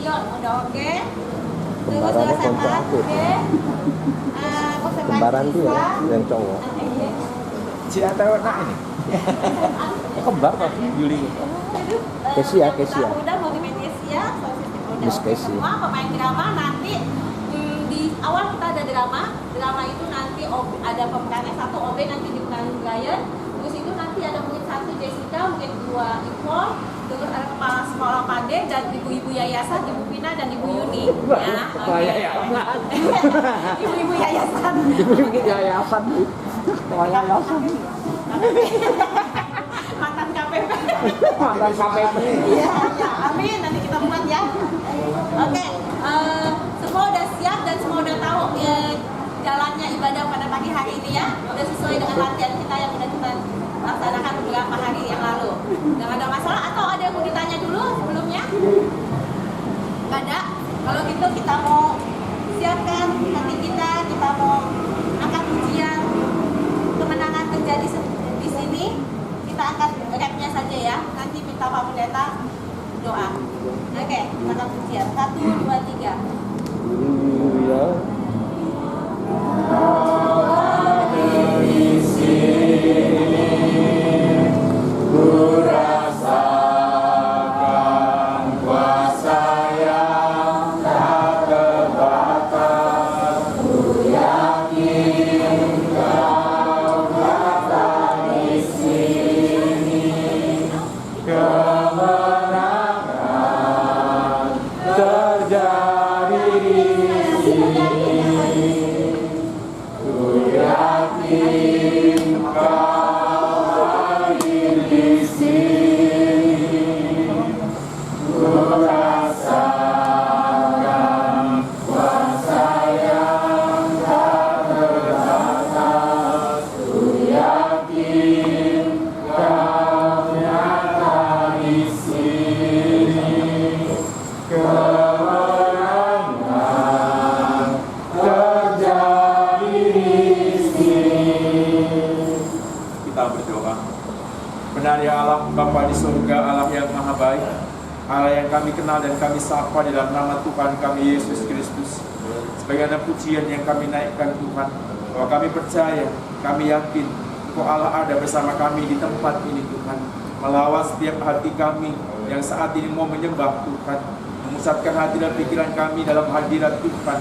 Sion, udah oke. Terus Kembarannya SMA, konco aku. oke. Konservasi Kembaran dia siswa. yang cowok. Si Atau nak ini. Kembar Pak Yuli. Kesia. Udah multimedia Kesia, udah Miss oke Kesia. semua. Pemain drama nanti di awal kita ada drama itu nanti ada pemerannya satu OB nanti diperanin Brian. Terus itu nanti ada mungkin satu Jessica, mungkin dua Ipol, terus ada kepala sekolah Pade dan ibu-ibu yayasan, Ibu Pina dan Ibu Yuni. Ya, ibu-ibu yayasan. Ibu yayasan. Yayasan. Mantan KPP. Mantan KPP. Iya, amin. Nanti kita buat ya. Oke, semua udah siap dan semua udah tahu jalannya ibadah pada pagi hari ini ya. Udah sesuai dengan latihan kita yang udah kita laksanakan beberapa hari yang lalu. Nggak ada masalah atau ada yang mau ditanya dulu sebelumnya? Nggak ada. Kalau gitu kita mau siapkan hati kita mau angkat pujian kemenangan terjadi di sini. Kita angkat rapnya saja ya. Nanti minta Pak Pendeta doa. Oke, angkat pujian. 1, 2, 3. Haleluya. Benar ya Allah, Bapa di surga, Allah yang maha baik, Allah yang kami kenal dan kami sapa di dalam nama Tuhan kami Yesus Kristus. Sebagaimana pujian yang kami naikkan Tuhan, bahwa kami percaya, kami yakin, Engkau Allah ada bersama kami di tempat ini Tuhan, melawat setiap hati kami yang saat ini mau menyembah Tuhan, memusatkan hati dan pikiran kami dalam hadirat Tuhan,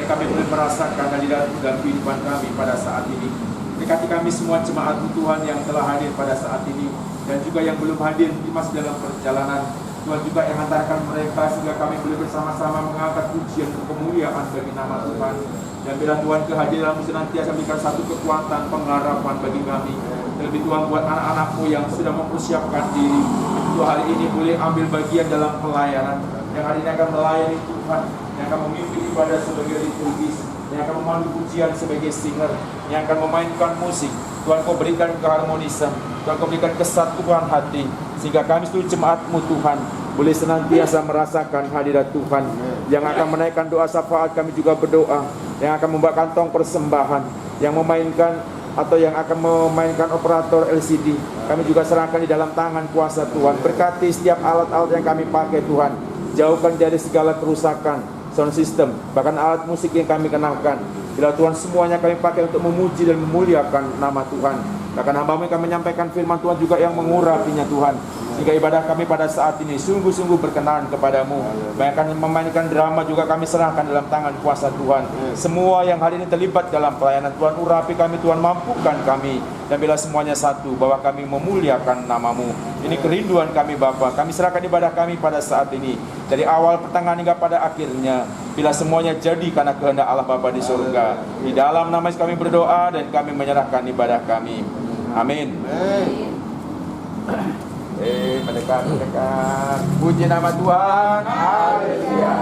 dan kami boleh merasakan hadirat dalam kehidupan kami pada saat ini. Dekati kami semua jemaat Tuhan yang telah hadir pada saat ini dan juga yang belum hadir masih dalam perjalanan. Tuhan juga yang hantarkan mereka sehingga kami boleh bersama-sama mengangkat pujian untuk kemuliaan bagi nama Tuhan. Dan bila Tuhan kehadiran-Mu senantiasa memberikan satu kekuatan pengharapan bagi kami. Terlebih Tuhan buat anak-anak-Mu yang sudah mempersiapkan diri untuk hari ini boleh ambil bagian dalam pelayanan. Yang hari ini akan melayani Tuhan, yang akan memimpin ibadah sebagai liturgis, yang akan memandu pujian sebagai singer, yang akan memainkan musik. Tuhan Kau berikan keharmonisan, Tuhan Kau berikan kesatuan hati, sehingga kami seluruh jemaat-Mu Tuhan boleh senantiasa merasakan hadirat Tuhan. Yang akan menaikkan doa syafaat kami juga berdoa, yang akan membawa kantong persembahan, yang memainkan atau yang akan memainkan operator LCD, kami juga serahkan di dalam tangan kuasa Tuhan. Berkati setiap alat-alat yang kami pakai Tuhan, jauhkan dari segala kerusakan sound system, bahkan alat musik yang kami kenalkan. Bila Tuhan semuanya kami pakai untuk memuji dan memuliakan nama Tuhan. Bahkan hamba-Mu yang kami menyampaikan firman Tuhan juga yang mengurapinya Tuhan, sehingga ibadah kami pada saat ini sungguh-sungguh berkenan kepadamu. Bahkan memainkan drama juga kami serahkan dalam tangan kuasa Tuhan. Semua yang hari ini terlibat dalam pelayanan Tuhan, urapi kami Tuhan, mampukan kami. Dan bila semuanya satu, bahwa kami memuliakan nama-Mu. Ini kerinduan kami Bapa. Kami serahkan ibadah kami pada saat ini, dari awal pertengahan hingga pada akhirnya. Bila semuanya jadi karena kehendak Allah Bapa di surga. Di dalam nama Yesus kami berdoa dan kami menyerahkan ibadah kami. Amin. Mendekat. Puji nama Tuhan. Haleluya.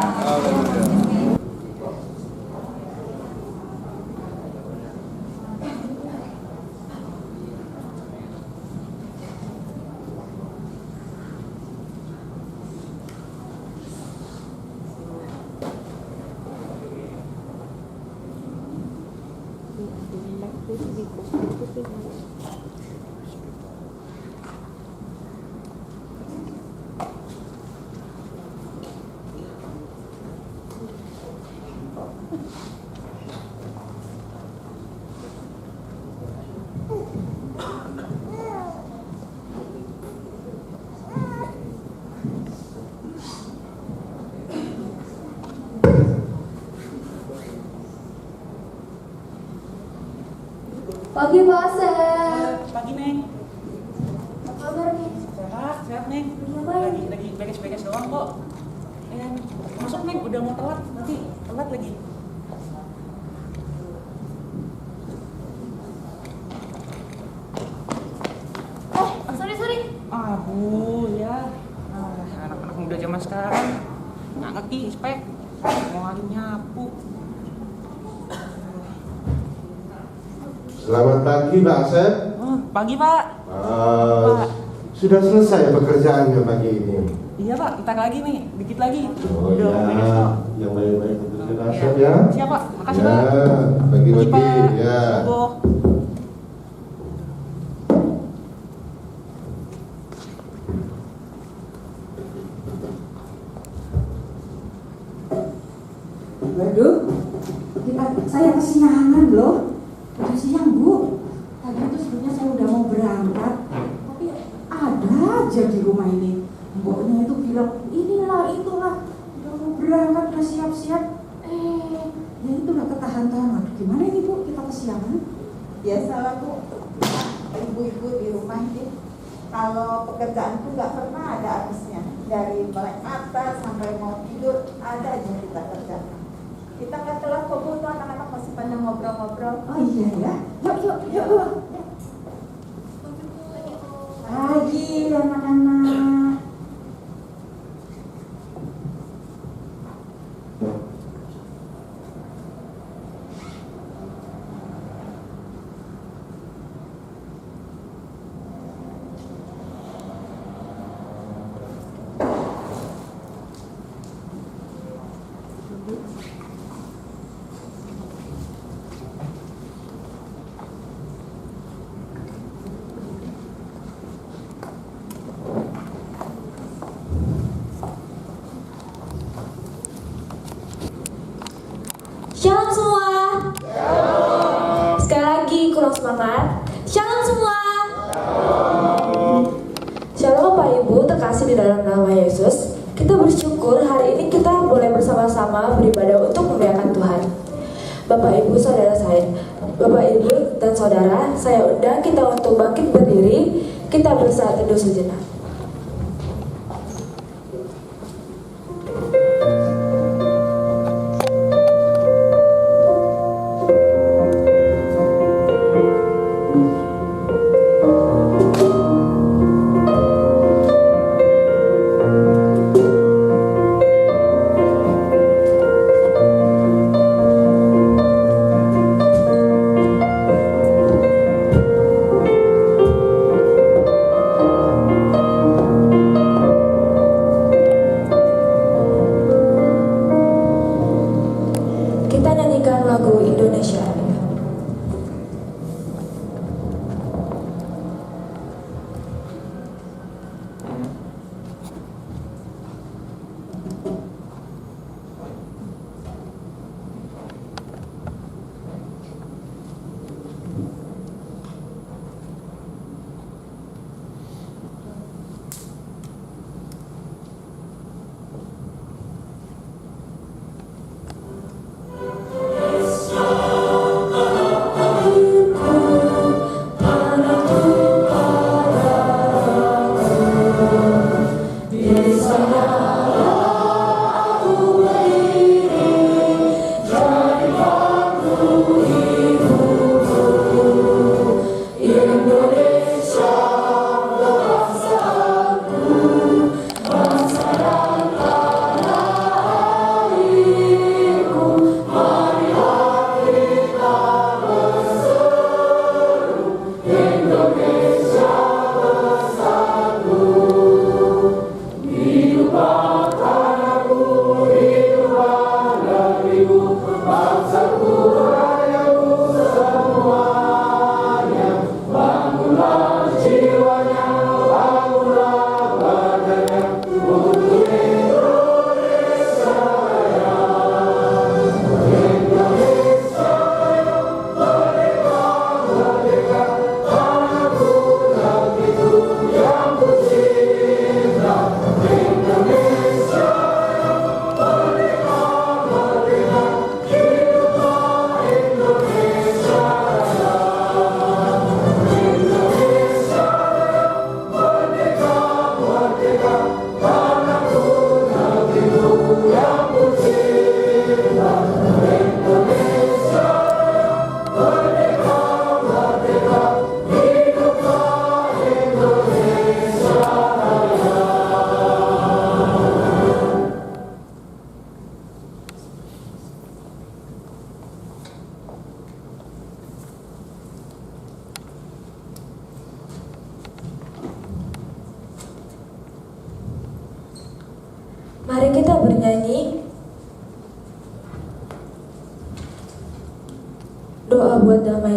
Pagi Pak Asep. Pagi Neng. Apa kabar nih? Sehat Neng. Iya, baik. Lagi beres-beres doang kok. Masuk Neng, udah mau telat, nanti telat lagi. Sorry. Bu ya. Anak-anak muda zaman sekarang nggak ngerti spek. Mau lagi nyapu. Selamat pagi Pak Asep. Pagi Pak. Pak. Sudah selesai pekerjaannya pagi ini. Iya Pak, ntar lagi nih, dikit lagi. Oh Udah ya, beres kok. yang baik-baik untuk Pak Asep ya. Siap Pak, makasih Ya, Pak. bagi-bagi Pak. ya. Monggo. Waduh, saya kesiangan loh. Udah siang Bu. Tadi itu sebenarnya saya udah mau berangkat, tapi ada aja di rumah ini. Mboknya itu bilang inilah itulah, udah mau berangkat udah siap-siap. Ya itulah ketahan-tahan. Aduh, gimana ini Bu? Kita kesiangan. Biasalah Bu, ibu-ibu di rumah ini kalau pekerjaan tuh nggak pernah ada habisnya. Dari melek atas sampai mau tidur ada aja kita kerjakan. Kita nggak telat kok Bu, tuh anak-anak masih pada ngobrol-ngobrol. Oh iya ya. Yuk Bu. Pagi anak-anak. Shalom semua. Sekali lagi kurang semangat. Shalom semua. Shalom Bapak Ibu terkasih di dalam nama Yesus. Kita bersyukur hari ini kita boleh bersama-sama beribadah untuk memuliakan Tuhan. Bapak Ibu saudara dan saudara, saya undang kita untuk bangkit berdiri. Kita bersaat teduh sejenak.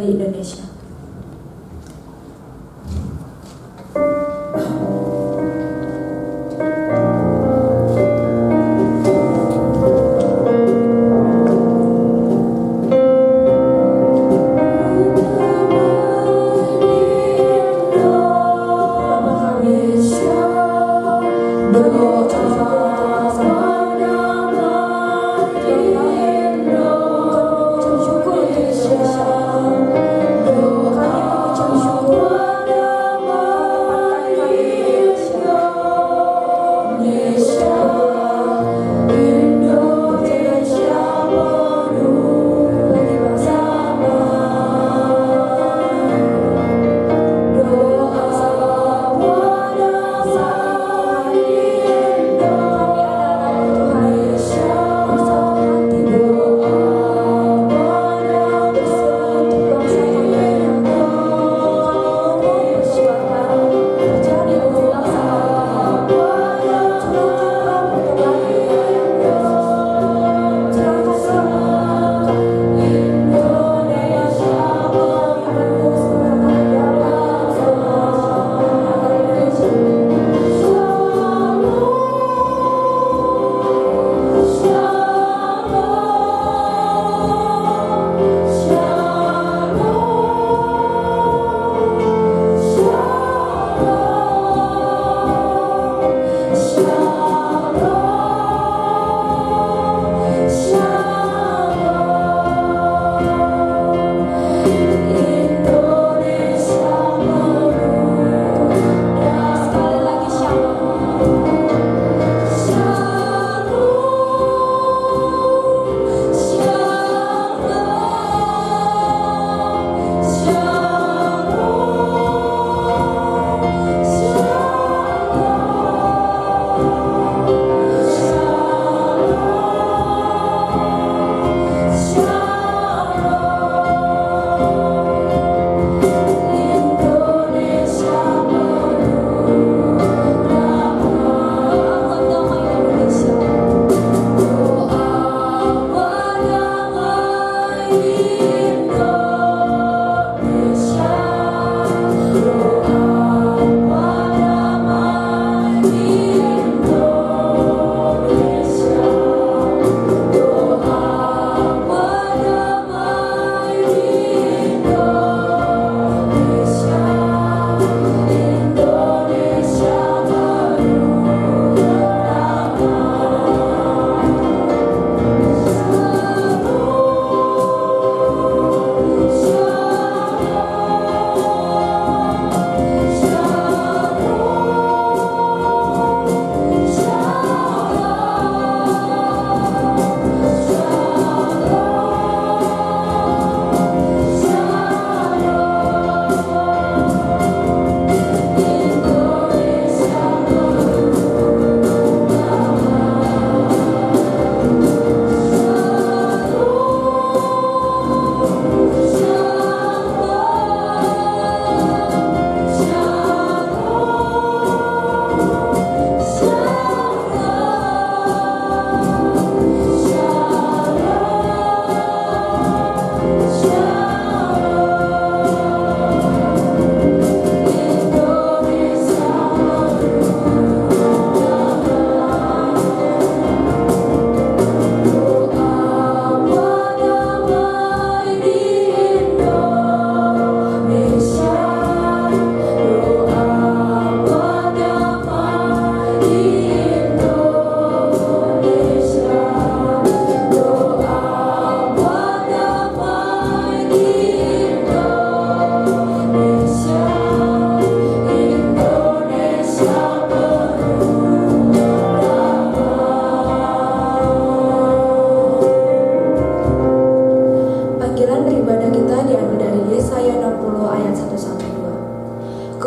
Bali Indonesia.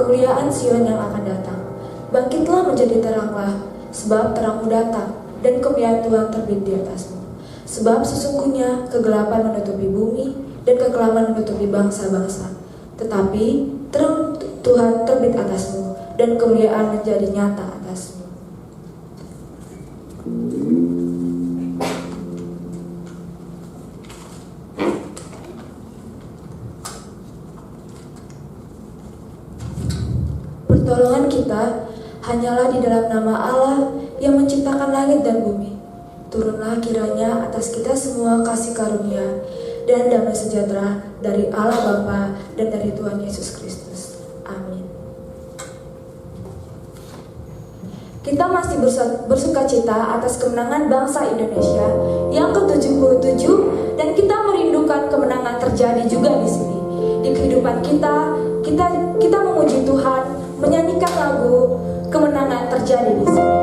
kemuliaan Sion yang akan datang. Bangkitlah menjadi teranglah, sebab terangmu datang, dan kemuliaan Tuhan terbit di atasmu. Sebab sesungguhnya kegelapan menutupi bumi, dan kekelaman menutupi bangsa-bangsa. Tetapi terang Tuhan terbit atasmu, dan kemuliaan menjadi nyata atasmu. Pertolongan kita hanyalah di dalam nama Allah yang menciptakan langit dan bumi. Turunlah kiranya atas kita semua kasih karunia dan damai sejahtera dari Allah Bapa dan dari Tuhan Yesus Kristus. Amin. Kita masih bersukacita atas kemenangan bangsa Indonesia yang ke-77 dan kita merindukan kemenangan terjadi juga di sini. Di kehidupan kita memuji Tuhan, menyanyikan lagu kemenangan terjadi di sini.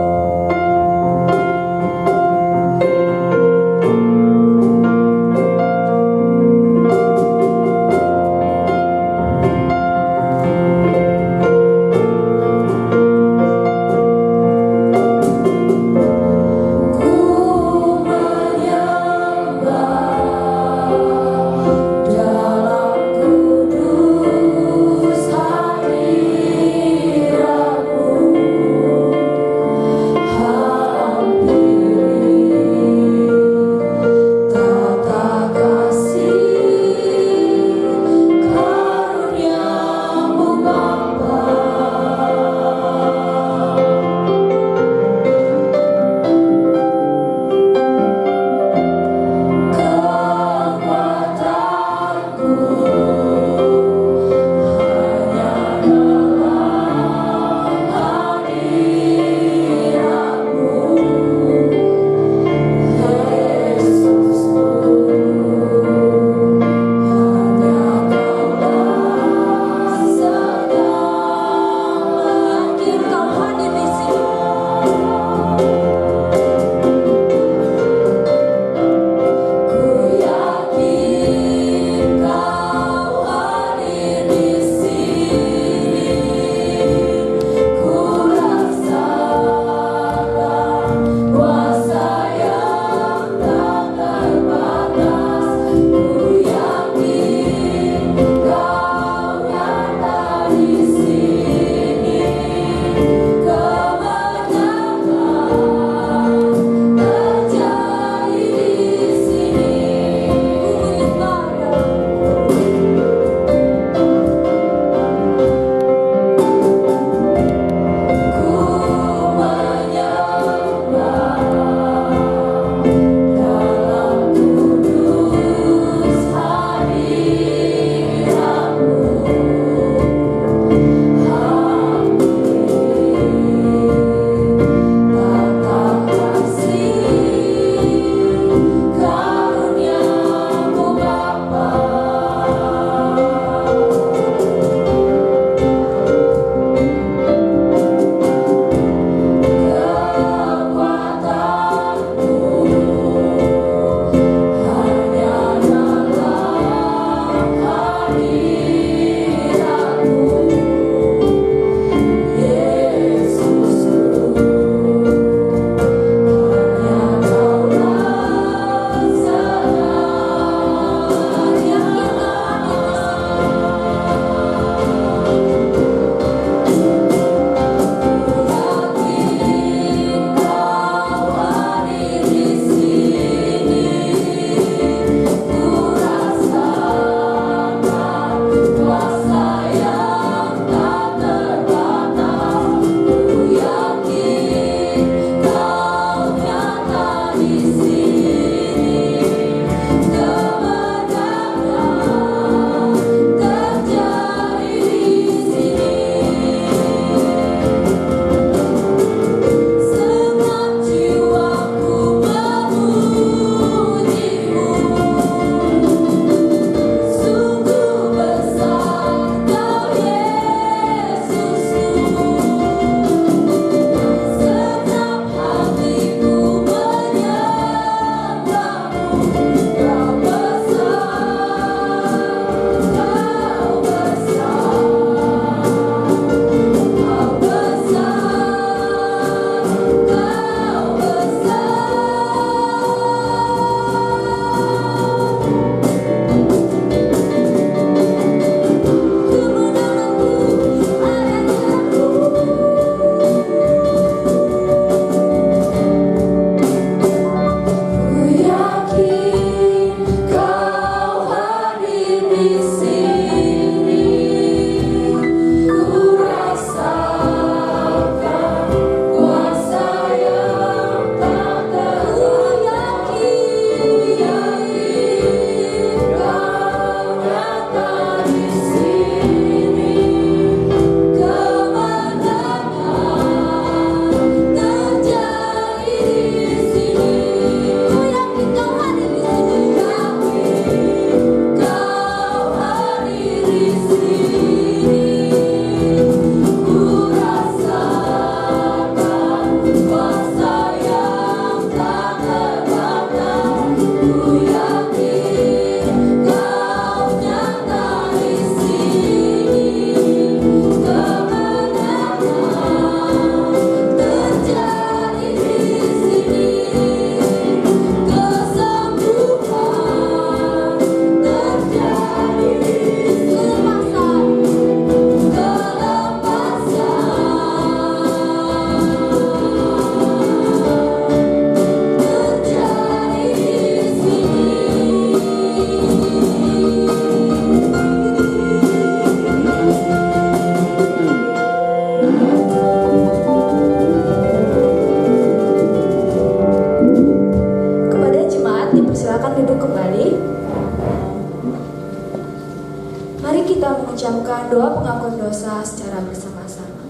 doa pengakuan dosa secara bersama-sama.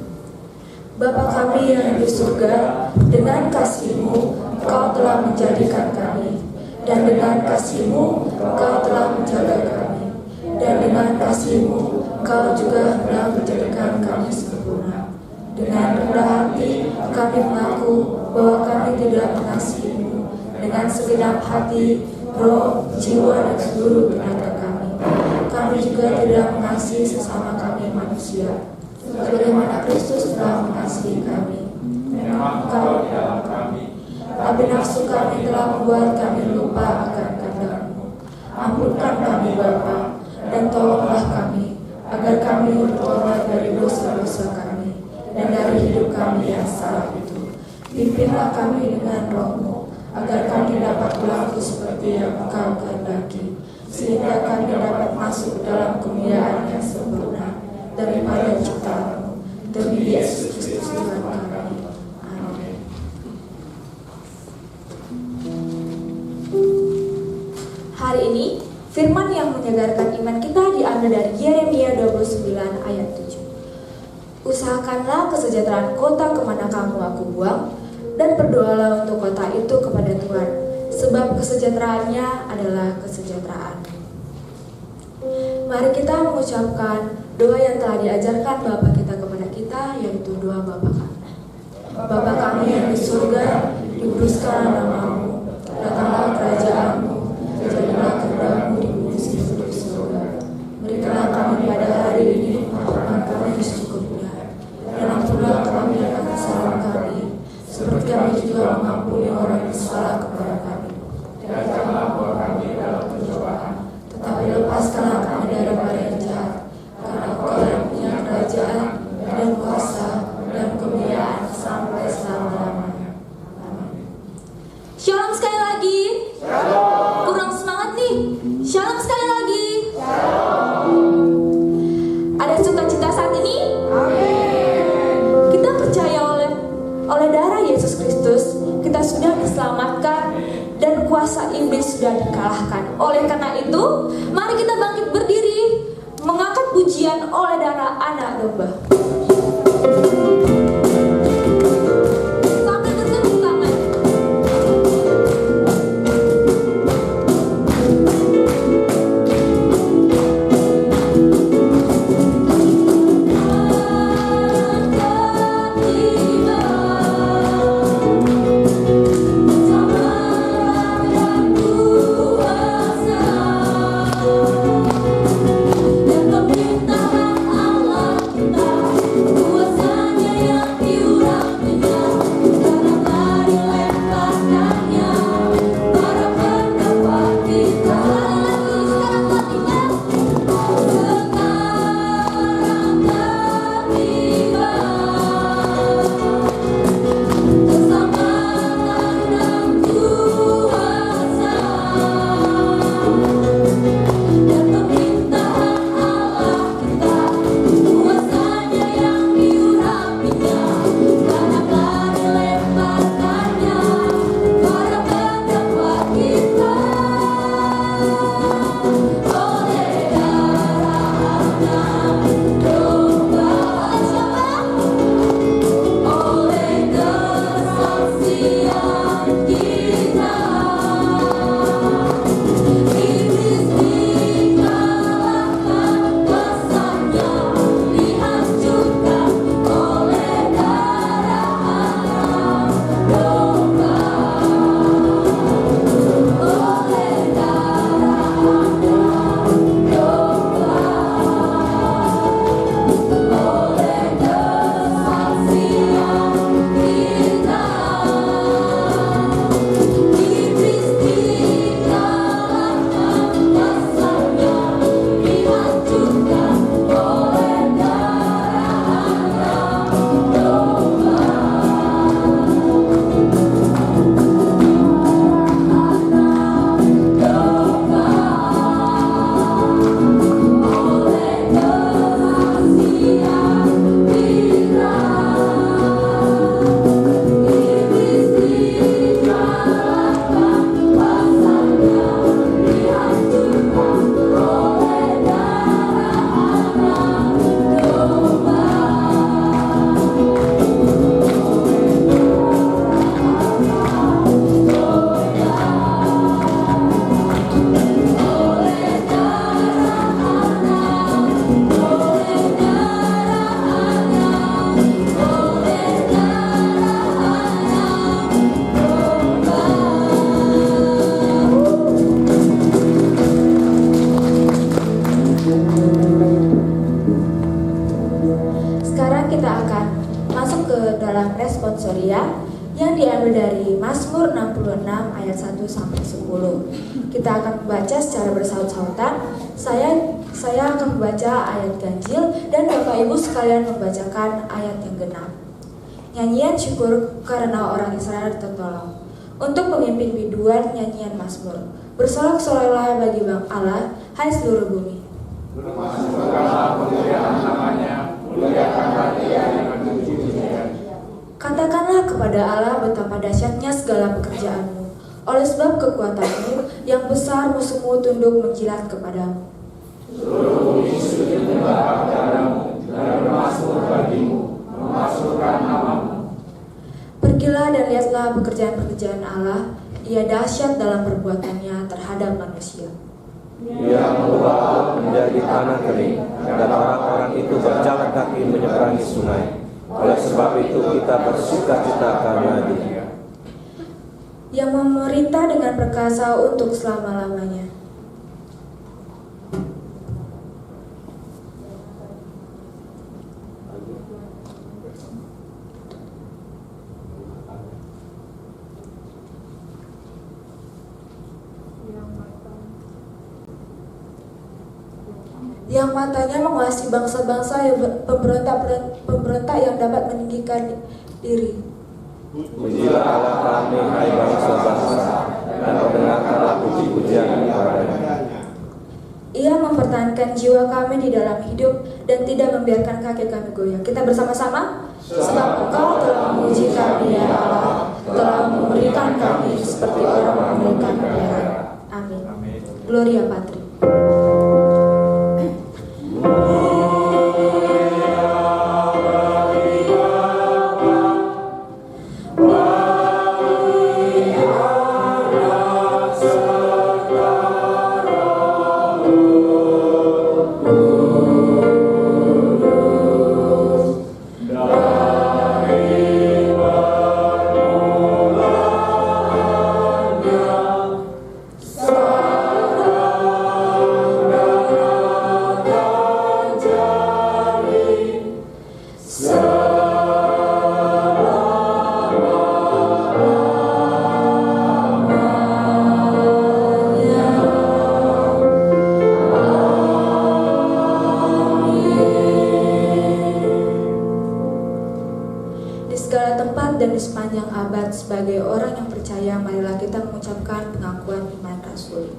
Bapa kami yang di surga, dengan kasih-Mu Engkau telah menjadikan kami, dan dengan kasih-Mu Engkau telah menjaga kami, dan dengan kasih-Mu Engkau juga telah menjadikan kami sempurna. Dengan rendah hati kami mengaku bahwa kami tidak mengasihi-Mu dengan segenap hati, roh, jiwa, dan seluruh tenaga kami. Kami juga tidak mengasihi sesama kami manusia, sebagaimana Kristus telah mengasihi kami. Memang Engkau di dalam kami, tapi nafsu kami telah membuat kami lupa akan kehendak-Mu. Ampunkan kami Bapa, dan tolonglah kami, agar kami bertobat dari dosa-dosa kami, dan dari hidup kami yang salah itu. Pimpinlah kami dengan Roh-Mu, agar kami dapat berlaku seperti yang Engkau kehendaki, sehingga kami dapat masuk dalam kemuliaan yang sempurna daripada ciptaan-Mu, demi Yesus Kristus Tuhan kami. Amin. Hari ini, firman yang menyegarkan iman kita diambil dari Yeremia 29 ayat 7. Usahakanlah kesejahteraan kota kemana kamu aku buang, dan berdoalah untuk kota itu kepada Tuhan, sebab kesejahteraannya adalah kesejahteraan. Mari kita mengucapkan doa yang telah diajarkan Bapa kita kepada kita, yaitu doa Bapa kami. Bapa kami yang di surga, dikuduskanlah nama-Mu, datanglah kerajaan-Mu, jadilah kehendak-Mu di bumi seperti di surga. Berikanlah kami pada hari ini makan kami secukupnya, dan ampunlah kami akan kesalahan kami, seperti kami juga mengampuni orang yang salah kepada kami. Dan janganlah bawa kami dalam pencobaan, tetapi lepaskanlah kami daripada yang jahat, karena Engkau yang punya kerajaan dan kuasa dan kemuliaan sampai selama-lamanya. Amin. Shalom sekali lagi. Shalom. Kurang semangat nih. Shalom sekali lagi. Shalom. Ada sukacita saat ini? Amin. Kita percaya oleh darah Yesus Kristus kita sudah diselamatkan dan kuasa iblis sudah dikalahkan. Oleh karena itu, mari kita bangkit berdiri mengangkat pujian oleh darah anak domba. Sampai tertepuk tangan. Dan pemerintahan Allah kita, kuasanya dalam responsoria yang diambil dari Mazmur 66 ayat 1 sampai 10. Kita akan membaca secara bersaut-sautan. Saya akan membaca ayat ganjil dan Bapak Ibu sekalian membacakan ayat yang genap. Nyanyian syukur karena orang Israel tertolong. Untuk pemimpin biduan nyanyian Mazmur. Bersorak-sorailah bagi Bang Allah, hai seluruh bumi. Bermasukkanlah kemuliaan namanya, muliakanlah Dia dengan puji-pujian. Katakanlah kepada Allah betapa dahsyatnya segala pekerjaanmu. Oleh sebab kekuatanmu yang besar, musuhmu tunduk menjilat kepadamu. Seluruh bumi sujud menyembah kepadamu dan bermasmur bagimu, memasmurkan namamu. Pergilah dan lihatlah pekerjaan-pekerjaan Allah. Ia dahsyat dalam perbuatannya terhadap manusia. Ia mengubah laut menjadi tanah kering, dan orang-orang itu berjalan kaki menyeberangi sungai. Oleh sebab itu kita bersuka-cita karena Dia. Yang memerintah dengan perkasa untuk selama-lamanya. Yang matanya menguasai bangsa-bangsa yang pemberontak yang dapat meninggikan diri. Pujilah Allah kami, hai bangsa-bangsa, dan perdengarkanlah puji-pujian kepada-Nya. Ia mempertahankan jiwa kami di dalam hidup dan tidak membiarkan kaki kami goyah. Kita bersama-sama. Sebab Engkau telah memuji kami ya Allah, telah memberikan kami seperti orang memberikan peran. Amin. Gloria Patri. Sebagai orang yang percaya, marilah kita mengucapkan pengakuan iman rasuli.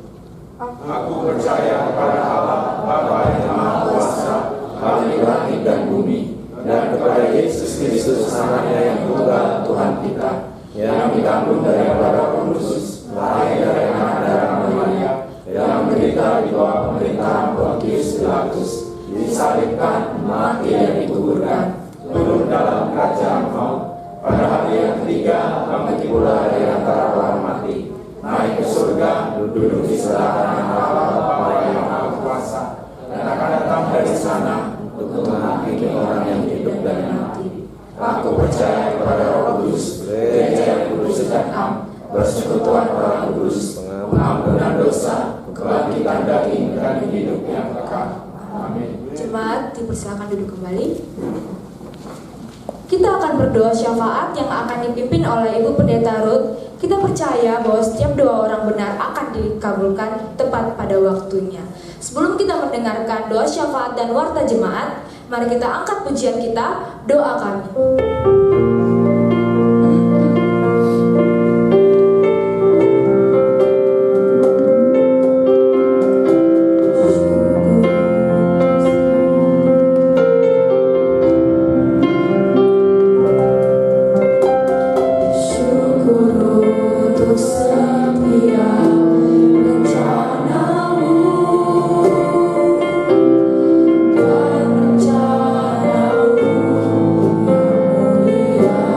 Aku percaya kepada Allah, Bapa yang Maha Kuasa, Khalik langit dan bumi, dan kepada Yesus Kristus anaknya yang tunggal Tuhan kita, yang dikandung dari Roh Kudus, lahir dari anak darah Maria, yang menderita di bawah pemerintahan Pontius Pilatus, disalibkan, mati dan dikuburkan, turun dalam kerajaan maut. Pada hari yang ketiga, bangkit pula dari antara orang mati, naik ke surga, duduk di sebelah kanan Allah Bapa yang Maha Kuasa, dan akan datang dari sana untuk menghakimi orang yang hidup dan yang mati. Aku percaya kepada Roh Kudus, Gereja yang kudus dan am, persekutuan orang kudus, pengampunan dosa, kebangkitan daging dan hidup yang kekal. Amin. Jemaat dipersilakan duduk kembali. Kita akan berdoa syafaat yang akan dipimpin oleh Ibu Pendeta Ruth. Kita percaya bahwa setiap doa orang benar akan dikabulkan tepat pada waktunya. Sebelum kita mendengarkan doa syafaat dan warta jemaat, mari kita angkat pujian kita, doa kami. Rencanamu yang mulia.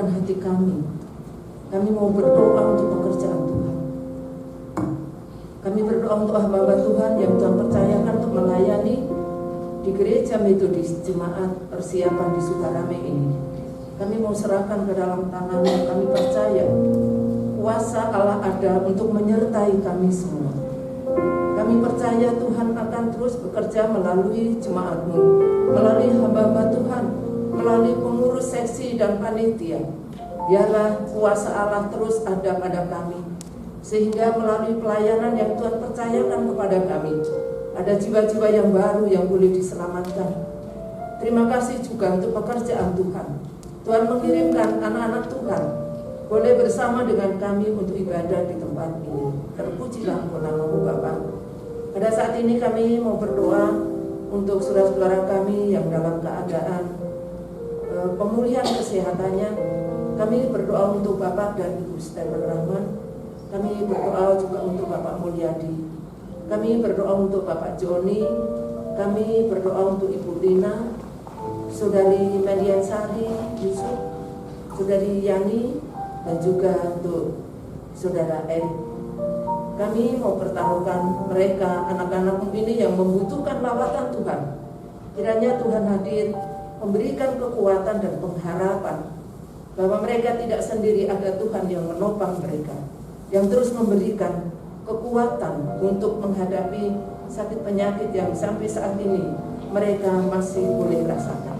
menyerahkan hati kami. Kami mau berdoa untuk pekerjaan Tuhan. Kami berdoa untuk hamba Tuhan yang Tuhan percayakan untuk melayani di gereja Metodis Jemaat Persiapan di Sukarame ini. Kami mau serahkan ke dalam tangan-Mu. Kami percaya kuasa Allah ada untuk menyertai kami semua. Kami percaya Tuhan akan terus bekerja melalui jemaat-Mu, melalui hamba-hamba Tuhan, melalui pengurus seksi dan panitia. Biarlah kuasa Allah terus ada pada kami, sehingga melalui pelayanan yang Tuhan percayakan kepada kami, ada jiwa-jiwa yang baru yang boleh diselamatkan. Terima kasih juga untuk pekerjaan Tuhan. Tuhan mengirimkan anak-anak Tuhan boleh bersama dengan kami untuk ibadah di tempat ini. Terpujilah nama-Mu Bapa. Pada saat ini kami mau berdoa untuk saudara-saudara kami yang dalam keadaan pemulihan kesehatannya. Kami berdoa untuk Bapak dan Ibu Stephen Rahman. Kami berdoa juga untuk Bapak Mulyadi. Kami berdoa untuk Bapak Joni. Kami berdoa untuk Ibu Lina, Saudari Median Sari Yusuf, Saudari Yani, dan juga untuk Saudara Erik. Kami mau pertaruhkan mereka, anak-anak ini yang membutuhkan lawatan Tuhan. Kiranya Tuhan hadir, memberikan kekuatan dan pengharapan bahwa mereka tidak sendiri, ada Tuhan yang menopang mereka, yang terus memberikan kekuatan untuk menghadapi sakit penyakit yang sampai saat ini mereka masih boleh rasakan.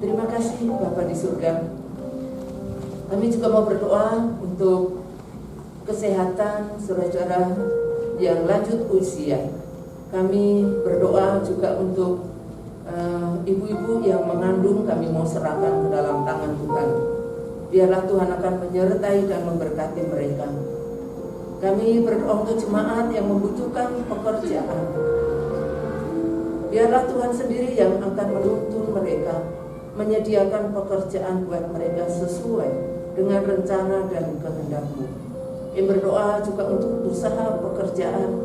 Terima kasih Bapa di surga. Kami juga mau berdoa untuk kesehatan saudara-saudara yang lanjut usia. Kami berdoa juga untuk ibu-ibu yang mengandung. Kami mau serahkan ke dalam tangan Tuhan. Biarlah Tuhan akan menyertai dan memberkati mereka. Kami berdoa untuk jemaat yang membutuhkan pekerjaan. Biarlah Tuhan sendiri yang akan menuntun mereka, menyediakan pekerjaan buat mereka sesuai dengan rencana dan kehendak-Mu. Kami berdoa juga untuk usaha pekerjaan,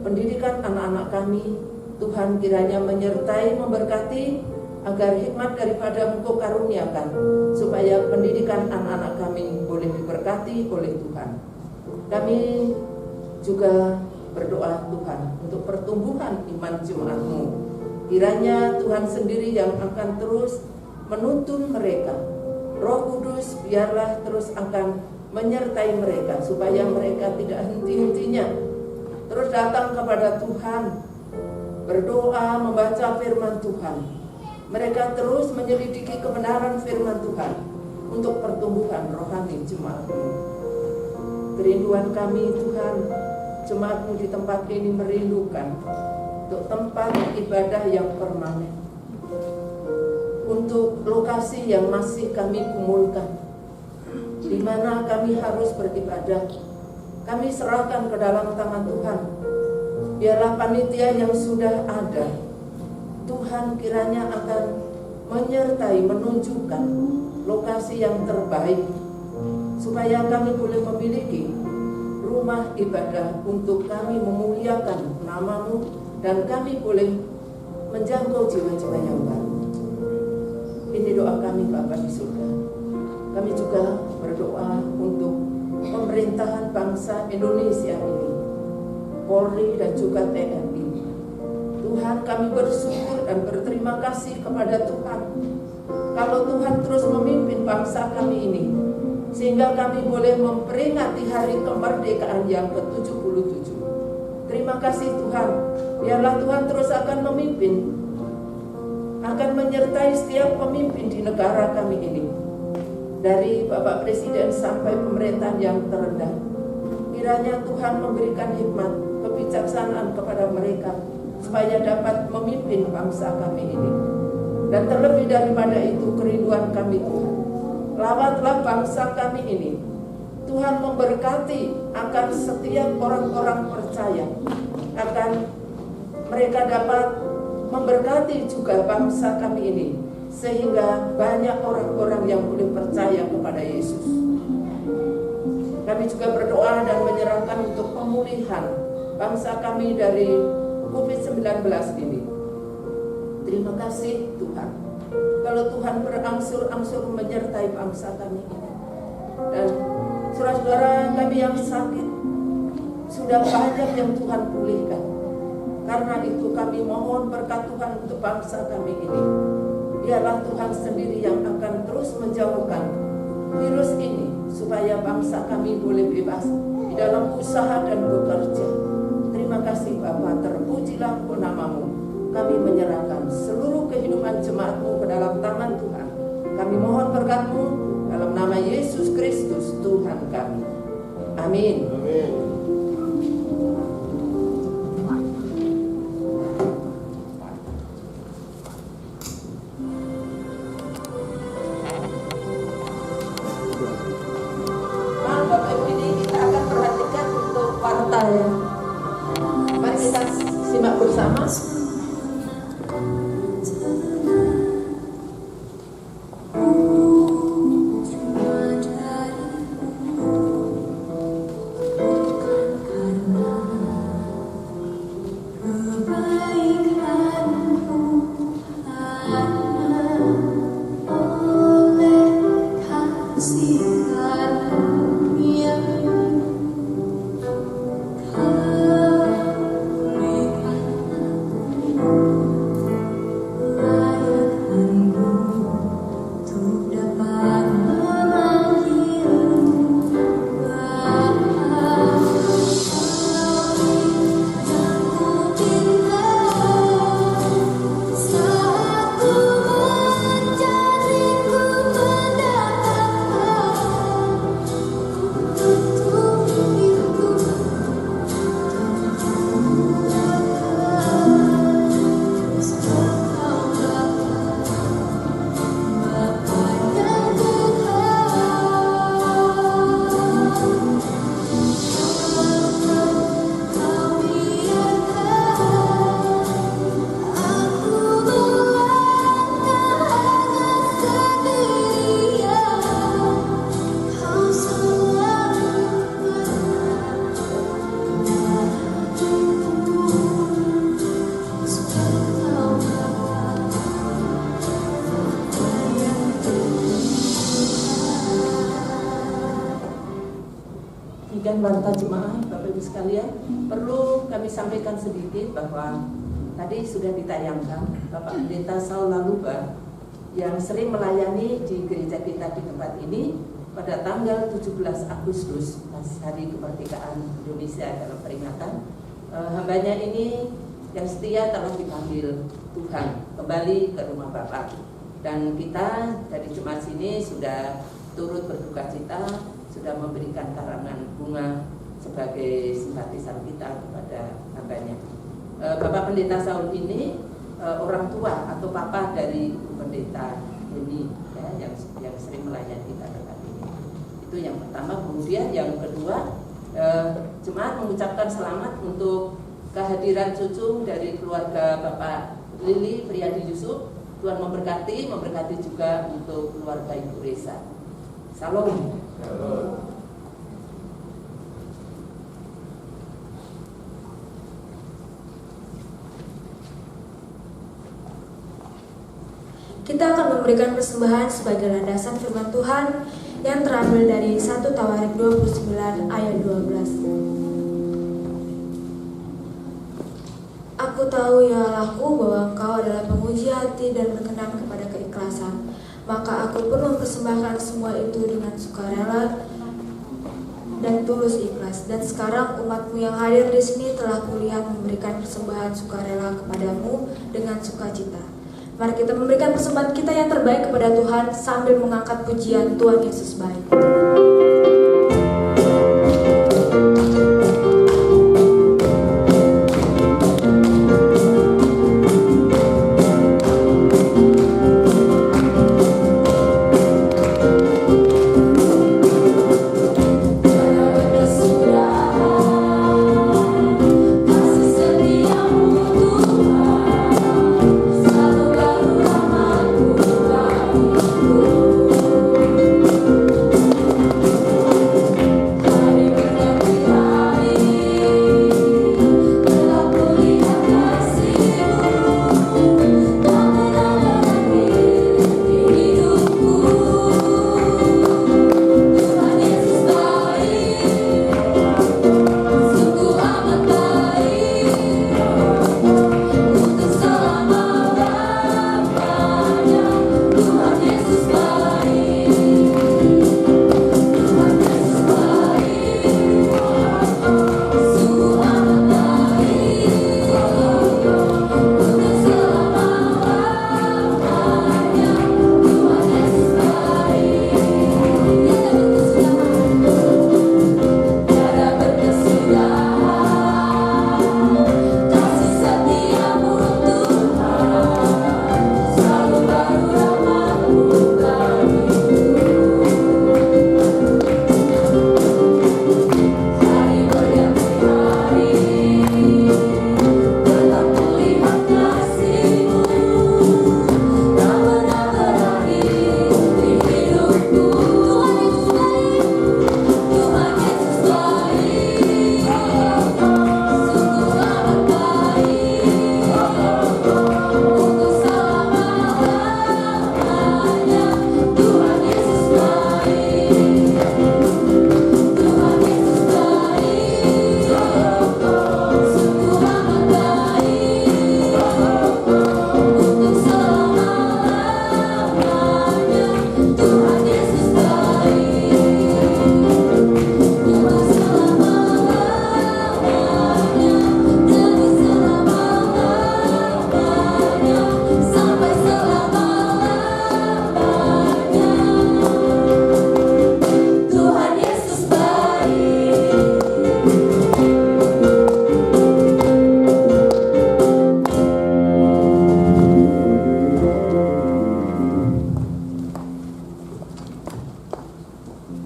pendidikan anak-anak kami. Tuhan kiranya menyertai, memberkati, agar hikmat daripada Engkau karuniakan, supaya pendidikan anak-anak kami boleh diberkati oleh Tuhan. Kami juga berdoa Tuhan untuk pertumbuhan iman jemaat-Mu. Kiranya Tuhan sendiri yang akan terus menuntun mereka. Roh Kudus biarlah terus akan menyertai mereka, supaya mereka tidak henti-hentinya terus datang kepada Tuhan, berdoa, membaca firman Tuhan. Mereka terus menyelidiki kebenaran firman Tuhan untuk pertumbuhan rohani jemaat-Mu. Kerinduan kami Tuhan, jemaat-Mu di tempat ini merindukan untuk tempat ibadah yang permanen, untuk lokasi yang masih kami kumulkan, di mana kami harus beribadah. Kami serahkan ke dalam tangan Tuhan. Biarlah panitia yang sudah ada, Tuhan kiranya akan menyertai, menunjukkan lokasi yang terbaik, supaya kami boleh memiliki rumah ibadah untuk kami memuliakan nama-Mu, dan kami boleh menjangkau jiwa-jiwa yang baru. Ini doa kami Bapa di surga. Kami juga berdoa untuk pemerintahan bangsa Indonesia ini, Polri dan juga TNI. Tuhan, kami bersyukur dan berterima kasih kepada Tuhan kalau Tuhan terus memimpin bangsa kami ini, sehingga kami boleh memperingati hari kemerdekaan yang ke-77. Terima kasih Tuhan. Biarlah Tuhan terus akan memimpin, akan menyertai setiap pemimpin di negara kami ini, dari Bapak Presiden sampai pemerintahan yang terendah. Kiranya Tuhan memberikan hikmat, kebijaksanaan kepada mereka, supaya dapat memimpin bangsa kami ini. Dan terlebih daripada itu, kerinduan kami Tuhan, lawatlah bangsa kami ini. Tuhan memberkati akan setiap orang-orang percaya, akan mereka dapat memberkati juga bangsa kami ini, sehingga banyak orang-orang yang boleh percaya kepada Yesus. Kami juga berdoa dan menyerahkan untuk pemulihan bangsa kami dari COVID-19 ini. Terima kasih Tuhan. kalau Tuhan berangsur-angsur menyertai bangsa kami ini. Dan saudara-saudara kami yang sakit, sudah banyak yang Tuhan pulihkan. Karena itu kami mohon berkat Tuhan untuk bangsa kami ini. Biarlah Tuhan sendiri yang akan terus menjauhkan virus ini, supaya bangsa kami boleh bebas di dalam usaha dan bekerja. Terima kasih Bapa, terpujilah namamu. Kami menyerahkan seluruh kehidupan jemaatmu ke dalam tangan Tuhan. Kami mohon berkat-Mu dalam nama Yesus Kristus Tuhan kami. Amin. Amin. Bapak Ibu, ini kita akan perhatikan untuk warta ya. Mari kita simak bersama. Demikian warta jemaah, Bapak Ibu sekalian. Perlu kami sampaikan sedikit bahwa tadi sudah ditayangkan Bapak Pendeta Saul Laluba yang sering melayani di gereja kita di tempat ini pada tanggal 17 Agustus, hari kemerdekaan Indonesia dalam peringatan. Hambanya ini yang setia telah dipanggil Tuhan kembali ke rumah Bapak. Dan kita dari jemaat sini sudah turut berduka cita, sudah memberikan karangan bunga sebagai simpatisan kita kepada hambanya. Bapak Pendeta Saul ini orang tua atau papa dari pendeta ini ya, yang sering melayani kita tempat ini. Itu yang pertama. Kemudian yang kedua, jemaat mengucapkan selamat untuk kehadiran cucu dari keluarga Bapak Lili Priyadi Yusuf. Tuhan memberkati juga untuk keluarga Ibu Reza. Salam. Kita akan memberikan persembahan sebagai landasan firman Tuhan yang terambil dari 1 Tawarik 29 ayat 12. Aku tahu ya Allahku bahwa Engkau adalah penguji hati dan berkenan kepada keikhlasan. Maka aku pun mempersembahkan semua itu dengan sukarela dan tulus ikhlas. Dan sekarang umatmu yang hadir di sini telah kulihat memberikan persembahan sukarela kepadamu dengan sukacita. Mari kita memberikan persembahan kita yang terbaik kepada Tuhan sambil mengangkat pujian Tuhan Yesus baik. Selalu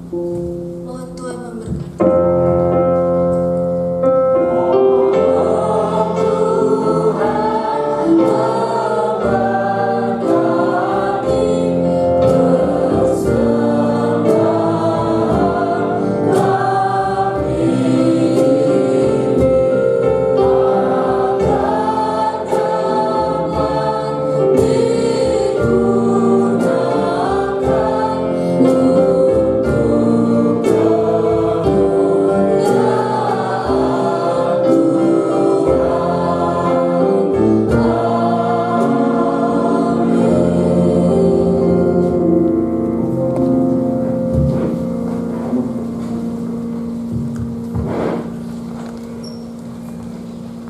Mohon Tuhan memberkati.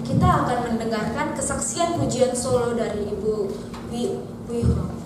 Kita akan mendengarkan kesaksian pujian solo dari Ibu Wihong.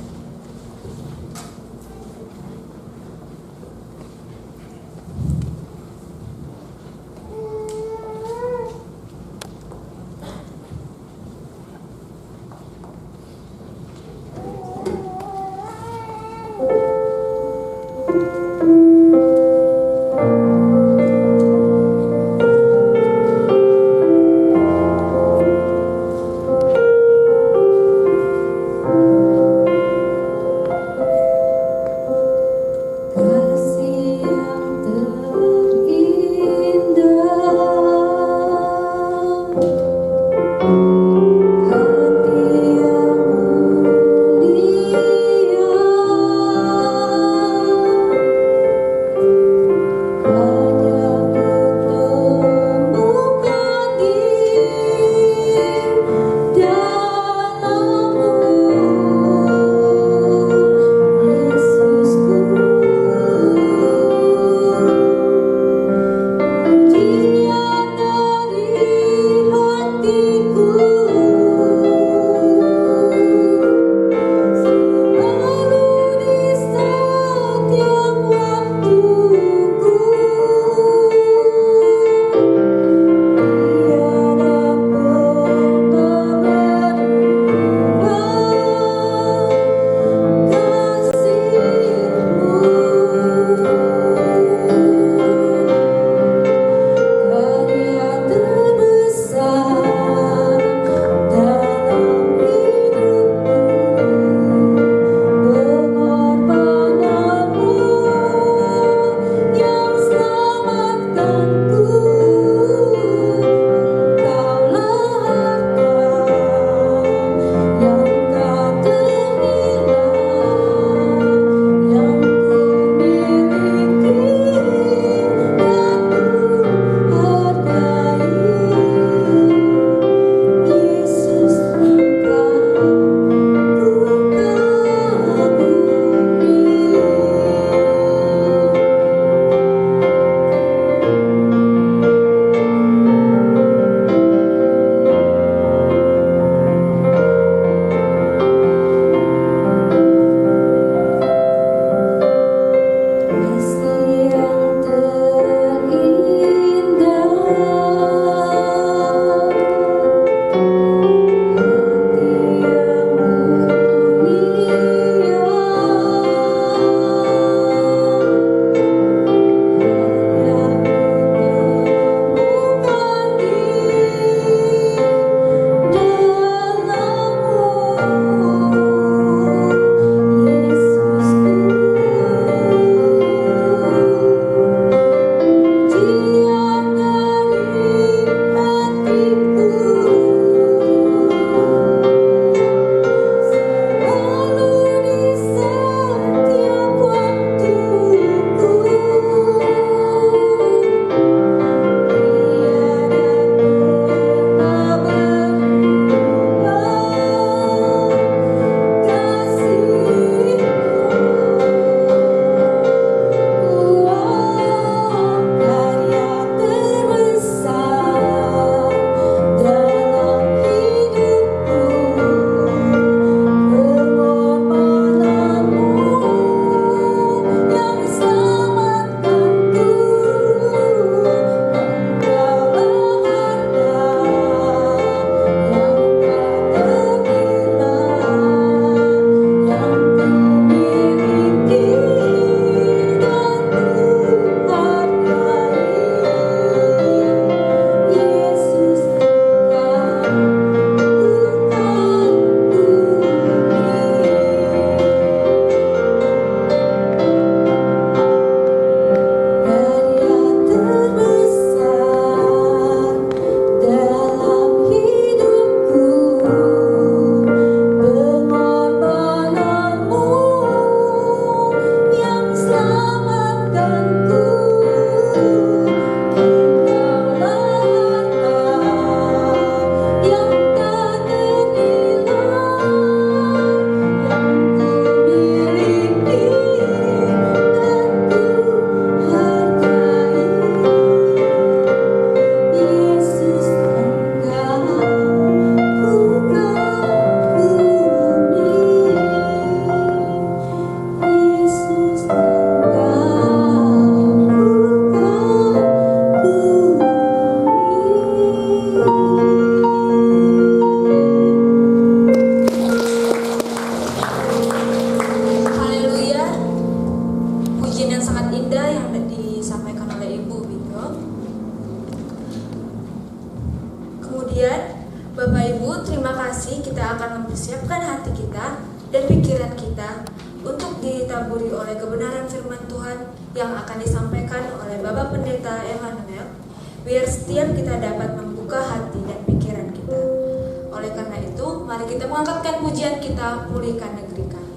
Thank lagi kita akan mempersiapkan hati kita dan pikiran kita untuk ditaburi oleh kebenaran firman Tuhan yang akan disampaikan oleh Bapak Pendeta Emmanuel, biar setiap kita dapat membuka hati dan pikiran kita. Oleh karena itu, mari kita mengangkatkan pujian kita, Pulihkan Negeri Kami.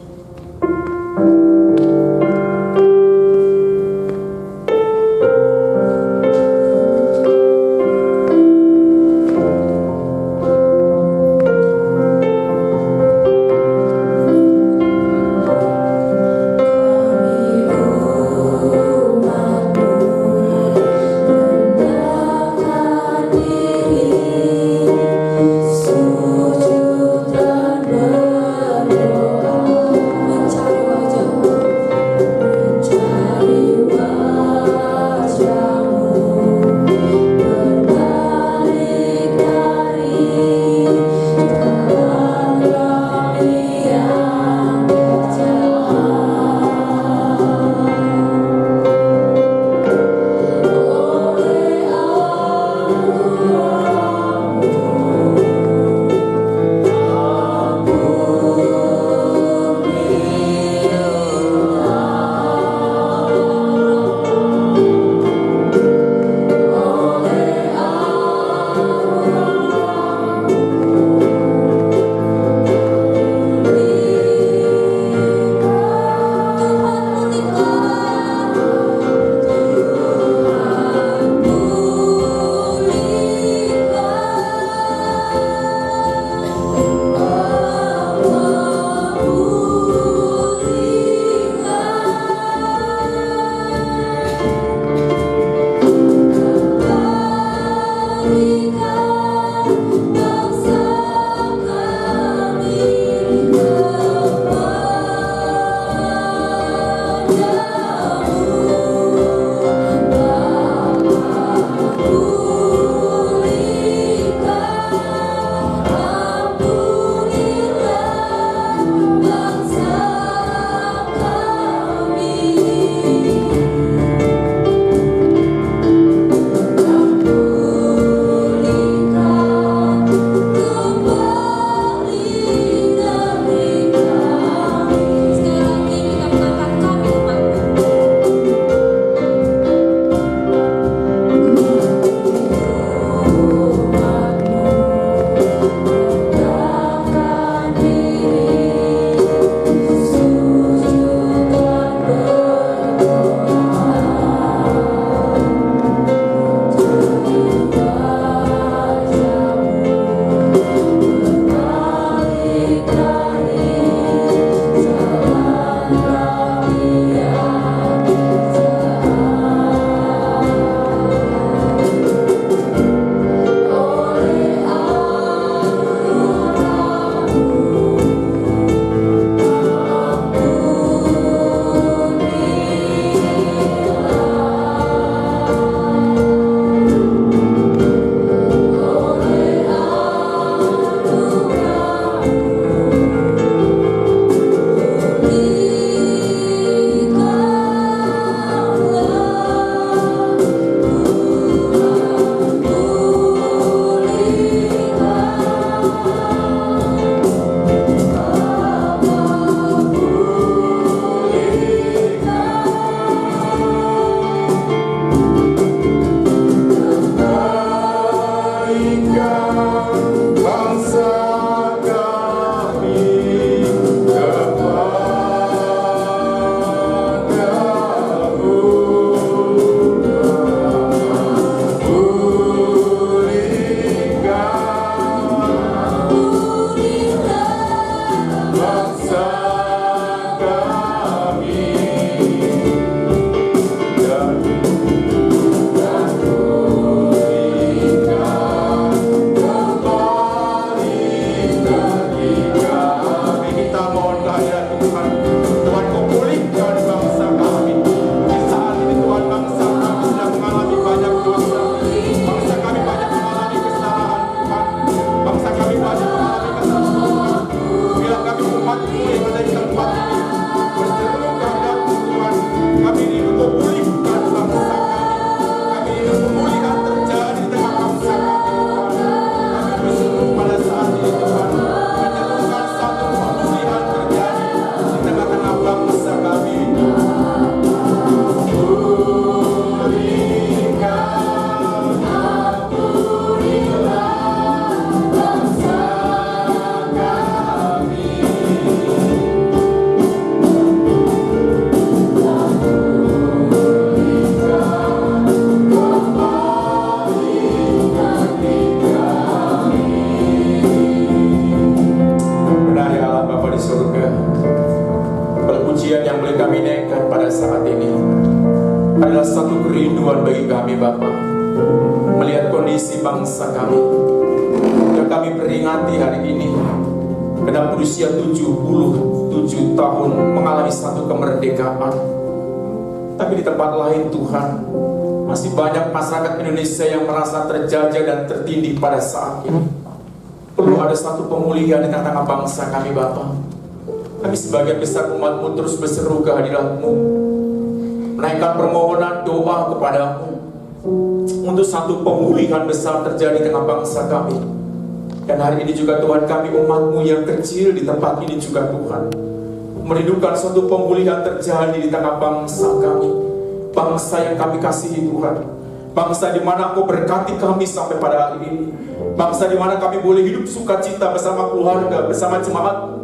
Sujud dan berdoa. satu kerinduan bagi kami Bapa, melihat kondisi bangsa kami yang kami peringati hari ini genap berusia 77 tahun mengalami satu kemerdekaan. Tapi di tempat lain Tuhan, masih banyak masyarakat Indonesia yang merasa terjajah dan tertindih pada saat ini. Perlu ada satu pemulihan di tengah-tengah bangsa kami Bapa. Kami sebagian besar umat-Mu terus berseru kehadirat-Mu, menaikkan permohonan doa kepada-Mu untuk satu pemulihan besar terjadi di tengah bangsa kami. Dan hari ini juga Tuhan, kami umat-Mu yang kecil di tempat ini juga Tuhan, merindukan suatu pemulihan terjadi di tengah bangsa kami, bangsa yang kami kasihi Tuhan, bangsa di mana Engkau berkati kami sampai pada hari ini, bangsa di mana kami boleh hidup sukacita bersama keluarga, bersama jemaat,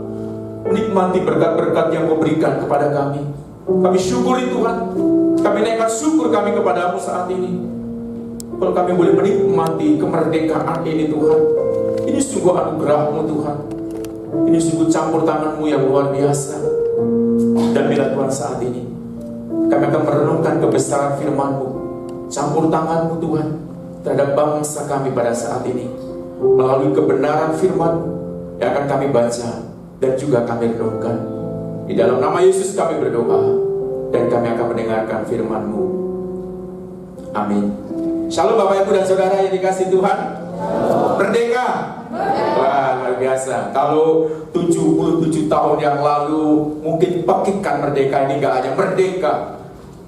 menikmati berkat-berkat yang Kau berikan kepada kami. Kami syukuri Tuhan, kami naikkan syukur kami kepada-Mu saat ini. Kalau kami boleh menikmati kemerdekaan ini Tuhan, ini sungguh anugerah-Mu Tuhan, ini sungguh campur tangan-Mu yang luar biasa. Dan bila Tuhan saat ini kami akan merenungkan kebesaran firman-Mu, campur tangan-Mu Tuhan terhadap bangsa kami pada saat ini, melalui kebenaran firman-Mu yang akan kami baca dan juga kami renungkan. Di dalam nama Yesus kami berdoa, dan kami akan mendengarkan firman-Mu. Amin. Shalom Bapak Ibu dan Saudara yang dikasihi Tuhan. Merdeka. Wah, luar biasa. Kalau 77 tahun yang lalu mungkin pakikan merdeka ini gak hanya merdeka,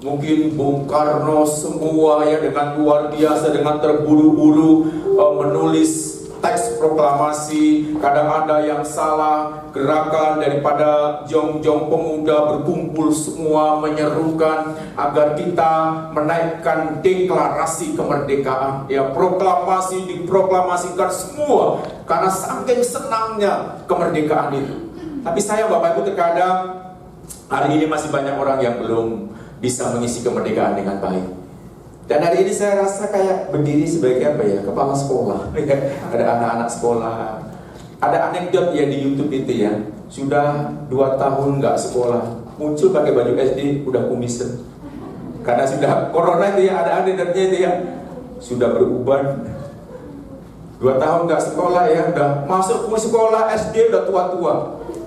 mungkin Bung Karno semua ya dengan luar biasa, dengan terburu-buru menulis teks proklamasi. Kadang ada yang salah gerakan daripada jong-jong pemuda berkumpul semua menyerukan agar kita menaikkan deklarasi kemerdekaan. Ya, proklamasi diproklamasikan semua karena saking senangnya kemerdekaan itu. Tapi saya Bapak Ibu, terkadang hari ini masih banyak orang yang belum bisa mengisi kemerdekaan dengan baik. Dan hari ini saya rasa kayak berdiri sebagai apa ya, kepala sekolah. Ada anak-anak sekolah. Ada anekdot ya di YouTube itu ya, sudah 2 tahun nggak sekolah, muncul pakai baju SD udah kumisan. Karena sudah corona itu ya, ada anekdotnya itu ya, sudah beruban. 2 tahun nggak sekolah ya, udah masuk ke sekolah SD udah tua-tua.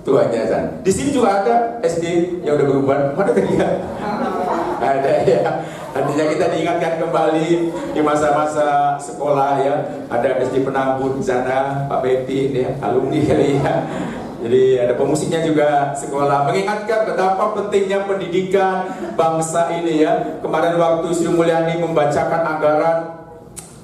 Tuanya kan. Di sini juga ada SD yang udah beruban. Mana tadi ya? Ada ya. Artinya kita diingatkan kembali di masa-masa sekolah ya. Ada SD Penambun di sana, Pak Pepin ya, alumni kali ya. Jadi ada pemusiknya juga sekolah, mengingatkan betapa pentingnya pendidikan bangsa ini ya. Kemarin waktu Sri Mulyani membacakan anggaran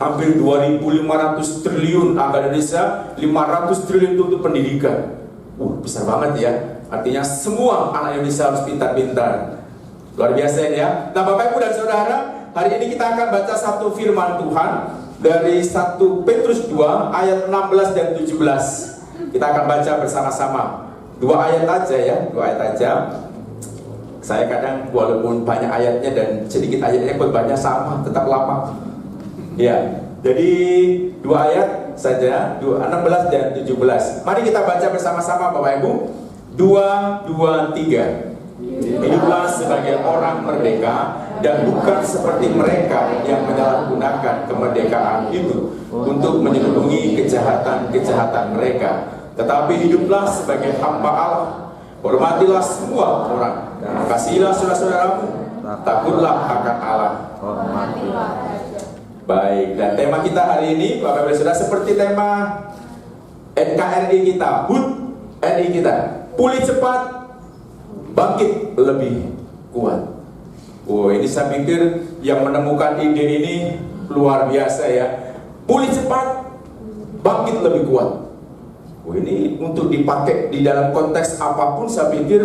hampir 2.500 triliun anggaran Indonesia, 500 triliun itu untuk pendidikan. Besar banget ya. Artinya semua anak Indonesia harus pintar-pintar. Luar biasa ya. Nah Bapak Ibu dan Saudara, hari ini kita akan baca satu firman Tuhan dari 1 Petrus 2 ayat 16 dan 17. Kita akan baca bersama-sama. 2 ayat aja ya, 2 ayat aja. Saya kadang walaupun banyak ayatnya dan sedikit ayatnya khotbahnya sama, tetap lama. Ya, jadi 2 ayat saja, 16 dan 17. Mari kita baca bersama-sama Bapak Ibu. 2, 2, 3. Hiduplah sebagai orang merdeka dan bukan seperti mereka yang menyalahgunakan kemerdekaan itu untuk menyelubungi kejahatan-kejahatan mereka. Tetapi hiduplah sebagai hamba Allah. Hormatilah semua orang. Kasihilah saudara-saudaramu. Takutlah akan Allah. Baik, dan tema kita hari ini Bapak Ibu Saudara seperti tema NKRI kita, HUT RI kita. Pulih cepat, bangkit lebih kuat. Ini saya pikir yang menemukan ide ini luar biasa ya. Pulih cepat, bangkit lebih kuat. Ini untuk dipakai di dalam konteks apapun saya pikir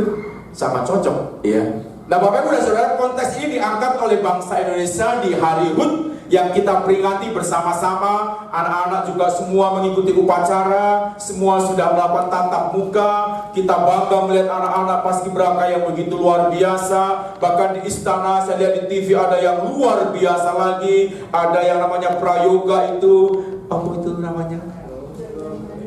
sangat cocok ya. Nah Bapak Ibu dan Saudara, konteks ini diangkat oleh bangsa Indonesia di hari HUT yang kita peringati bersama-sama. Anak-anak juga semua mengikuti upacara, semua sudah melakukan tatap muka. Kita bangga melihat anak-anak paskibraka yang begitu luar biasa. Bahkan di istana saya lihat di TV ada yang luar biasa lagi. Ada yang namanya prayoga itu, apa itu namanya?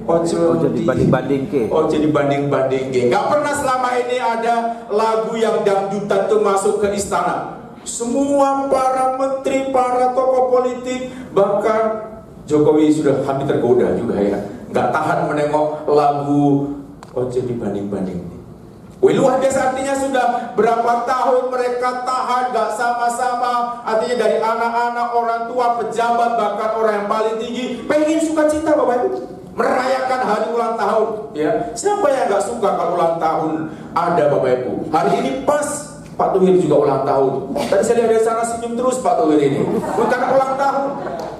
jadi banding-banding ke. Jadi banding-banding ke. Gak pernah selama ini ada lagu yang dangdutan tuh masuk ke istana. Semua para menteri, para tokoh politik, bahkan Jokowi sudah hampir tergoda juga ya. Nggak tahan menengok lagu Ojo dibanding-banding. Wih, luar biasa, artinya sudah berapa tahun mereka tahan gak sama-sama. Artinya dari anak-anak, orang tua, pejabat, bahkan orang yang paling tinggi pengen sukacita Bapak Ibu, merayakan hari ulang tahun ya. Siapa yang gak suka kalau ulang tahun ada Bapak Ibu? Hari ini pas Pak Tuhir juga ulang tahun. Tadi saya lihat dari sana senyum terus Pak Tuhir ini, bukan ulang tahun.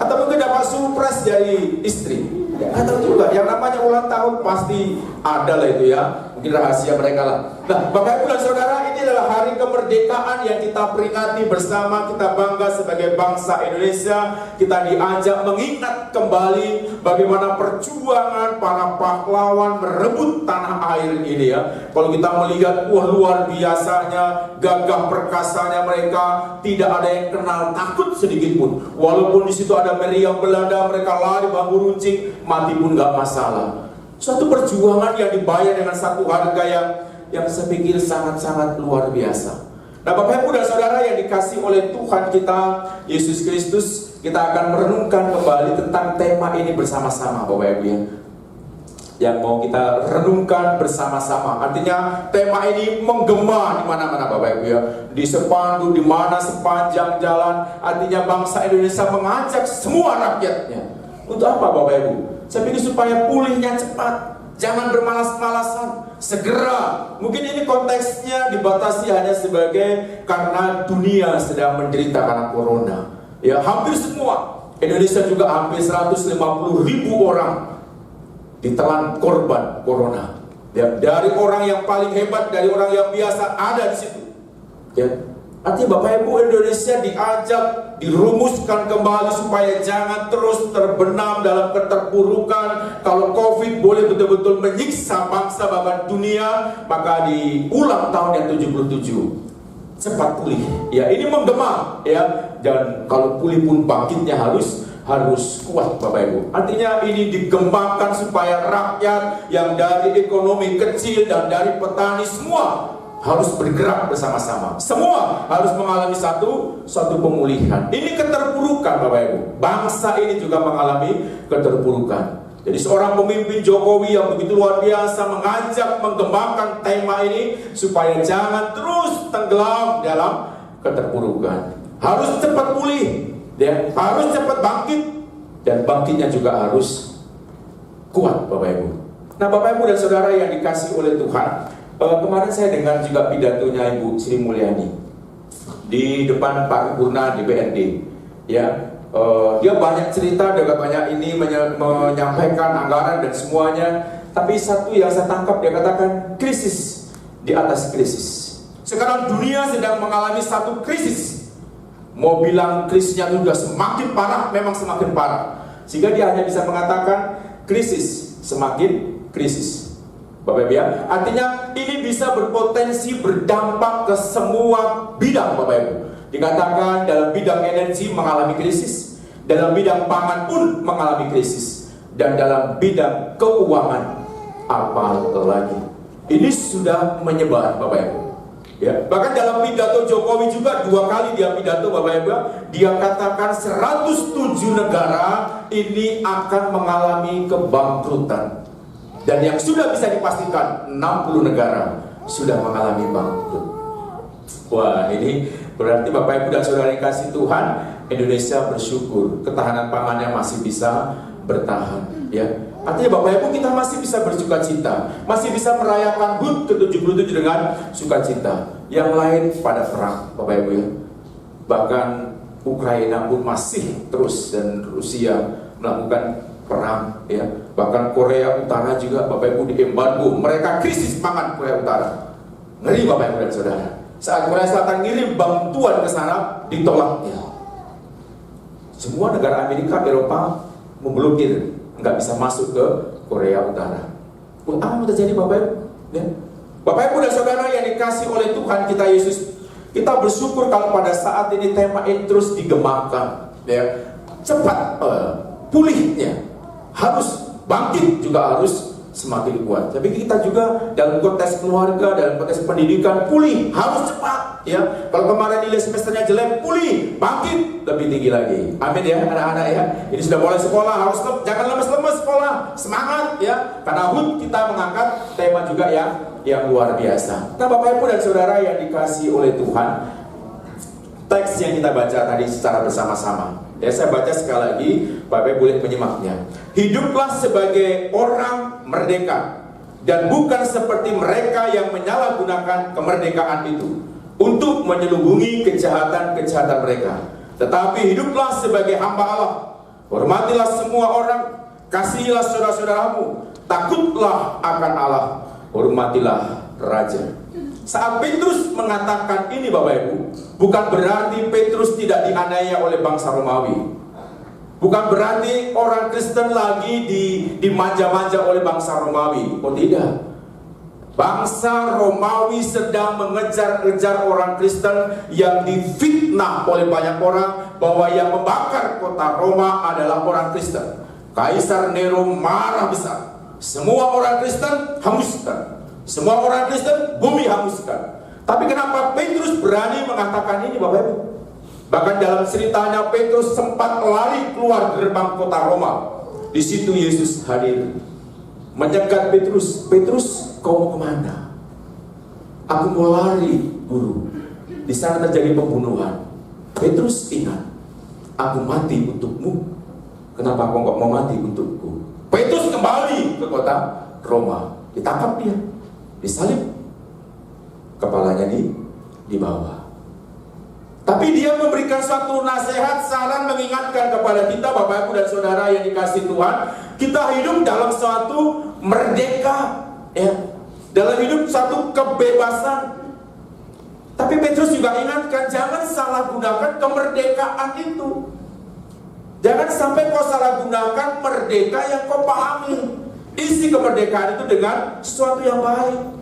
Atau mungkin dapat surprise dari istri, atau juga yang namanya ulang tahun pasti ada lah itu ya. Mungkin rahasia mereka lah. Nah, Bapak Ibu dan Saudara, ini adalah hari kemerdekaan yang kita peringati bersama. Kita bangga sebagai bangsa Indonesia. Kita diajak mengingat kembali bagaimana perjuangan para pahlawan merebut tanah air ini ya. Kalau kita melihat, wah luar biasanya, gagah perkasanya mereka, tidak ada yang kenal takut sedikit pun. Walaupun di situ ada meriam Belanda, mereka lari bambu runcing, mati pun gak masalah. Suatu perjuangan yang dibayar dengan satu harga yang saya pikir sangat-sangat luar biasa. Nah, Bapak Ibu dan Saudara yang dikasih oleh Tuhan kita Yesus Kristus, kita akan merenungkan kembali tentang tema ini bersama-sama Bapak Ibu ya. Yang mau kita renungkan bersama-sama. Artinya tema ini menggema di mana-mana Bapak Ibu ya. Di sepandu, di mana sepanjang jalan. Artinya bangsa Indonesia mengajak semua rakyatnya. Untuk apa Bapak Ibu? Saya pikir supaya pulihnya cepat, jangan bermalas-malasan, segera. Mungkin ini konteksnya dibatasi hanya sebagai karena dunia sedang menderita karena corona. Ya, hampir semua. Indonesia juga hampir 150.000 orang ditelan korban corona. Ya, dari orang yang paling hebat, dari orang yang biasa ada di situ. Ya. Artinya Bapak Ibu, Indonesia diajak, dirumuskan kembali supaya jangan terus terbenam dalam keterpurukan. Kalau COVID boleh betul-betul menyiksa bangsa bahkan dunia, maka di ulang tahun yang 77 cepat pulih. Ya, ini menggema ya. Dan kalau pulih pun bangkitnya harus kuat Bapak Ibu. Artinya ini digembangkan supaya rakyat yang dari ekonomi kecil dan dari petani semua harus bergerak bersama-sama. Semua harus mengalami satu pemulihan. Ini keterpurukan Bapak Ibu. Bangsa ini juga mengalami keterpurukan. Jadi seorang pemimpin Jokowi yang begitu luar biasa mengajak mengembangkan tema ini supaya jangan terus tenggelam dalam keterpurukan. Harus cepat pulih, ya, harus cepat bangkit, dan bangkitnya juga harus kuat Bapak Ibu. Nah, Bapak Ibu dan Saudara yang dikasih oleh Tuhan, kemarin saya dengar juga pidatonya Ibu Sri Mulyani di depan paripurna di BND. Ya, dia banyak cerita, dia banyak ini menyampaikan anggaran dan semuanya. Tapi satu yang saya tangkap, dia katakan krisis di atas krisis. Sekarang dunia sedang mengalami satu krisis. Mau bilang krisisnya sudah semakin parah, memang semakin parah. Sehingga dia hanya bisa mengatakan krisis semakin krisis. Bapak Ibu ya, artinya ini bisa berpotensi berdampak ke semua bidang Bapak Ibu. Dikatakan dalam bidang energi mengalami krisis, dalam bidang pangan pun mengalami krisis, dan dalam bidang keuangan apalagi. Ini sudah menyebar Bapak Ibu. Ya, bahkan dalam pidato Jokowi juga 2 kali dia pidato Bapak Ibu, dia katakan 107 negara ini akan mengalami kebangkrutan. Dan yang sudah bisa dipastikan 60 negara sudah mengalami bangkrut. Wah, ini berarti Bapak Ibu dan Saudara dikasih Tuhan, Indonesia bersyukur ketahanan pangannya masih bisa bertahan, ya. Artinya Bapak Ibu, kita masih bisa bersukacita, masih bisa merayakan HUT ke-77 dengan sukacita. Yang lain pada perang Bapak Ibu ya. Bahkan Ukraina pun masih terus, dan Rusia melakukan perang ya. Bahkan Korea Utara juga Bapak Ibu diembargo. Mereka krisis pangan Korea Utara. Ngeri Bapak Ibu dan Saudara. Saat Korea Selatan ngirim bantuan ke sana, ditolak ya. Semua negara Amerika, Eropa memblokir, nggak bisa masuk ke Korea Utara. Apa yang terjadi Bapak Ibu? Ya. Bapak Ibu dan Saudara yang dikasih oleh Tuhan kita Yesus, kita bersyukur kalau pada saat ini tema ini terus digemakan, ya. Cepat pulihnya, harus bangkit juga harus semakin kuat. Tapi kita juga dalam konteks keluarga, dalam konteks pendidikan, pulih harus cepat ya. Kalau kemarin nilai semesternya jelek, pulih, bangkit lebih tinggi lagi. Amin ya anak-anak ya. Ini sudah mulai sekolah, harus jangan lemes-lemes sekolah, semangat ya. Karena HUT kita mengangkat tema juga yang luar biasa. Nah, Bapak Ibu dan Saudara yang dikasihi oleh Tuhan, teks yang kita baca tadi secara bersama-sama. Ya, saya baca sekali lagi, Bapak Ibu boleh menyimaknya. Hiduplah sebagai orang merdeka, dan bukan seperti mereka yang menyalahgunakan kemerdekaan itu untuk menyelubungi kejahatan-kejahatan mereka. Tetapi hiduplah sebagai hamba Allah. Hormatilah semua orang, kasihilah saudara-saudaramu, takutlah akan Allah, hormatilah raja. Saat Petrus mengatakan ini Bapak Ibu, bukan berarti Petrus tidak dianiaya oleh bangsa Romawi. Bukan berarti orang Kristen lagi dimanja-manja oleh bangsa Romawi. Oh tidak. Bangsa Romawi sedang mengejar-ngejar orang Kristen yang difitnah oleh banyak orang bahwa yang membakar kota Roma adalah orang Kristen. Kaisar Nero marah besar. Semua orang Kristen hanguskan. Semua orang Kristen bumi hanguskan. Tapi kenapa Petrus berani mengatakan ini Bapak Ibu? Bahkan dalam ceritanya Petrus sempat lari keluar gerbang kota Roma. Di situ Yesus hadir, menyegat Petrus. Petrus, kau mau kemana? Aku mau lari, Guru. Di sana terjadi pembunuhan. Petrus ingat, aku mati untukmu. Kenapa kau nggak mau mati untukku? Petrus kembali ke kota Roma. Ditangkap dia, disalib, kepalanya dibawa. Tapi dia memberikan suatu nasihat, saran, mengingatkan kepada kita Bapak Ibu dan Saudara yang dikasihi Tuhan, kita hidup dalam suatu merdeka ya, dalam hidup suatu kebebasan. Tapi Petrus juga ingatkan, jangan salah gunakan kemerdekaan itu. Jangan sampai kau salah gunakan merdeka yang kau pahami. Isi kemerdekaan itu dengan sesuatu yang baik.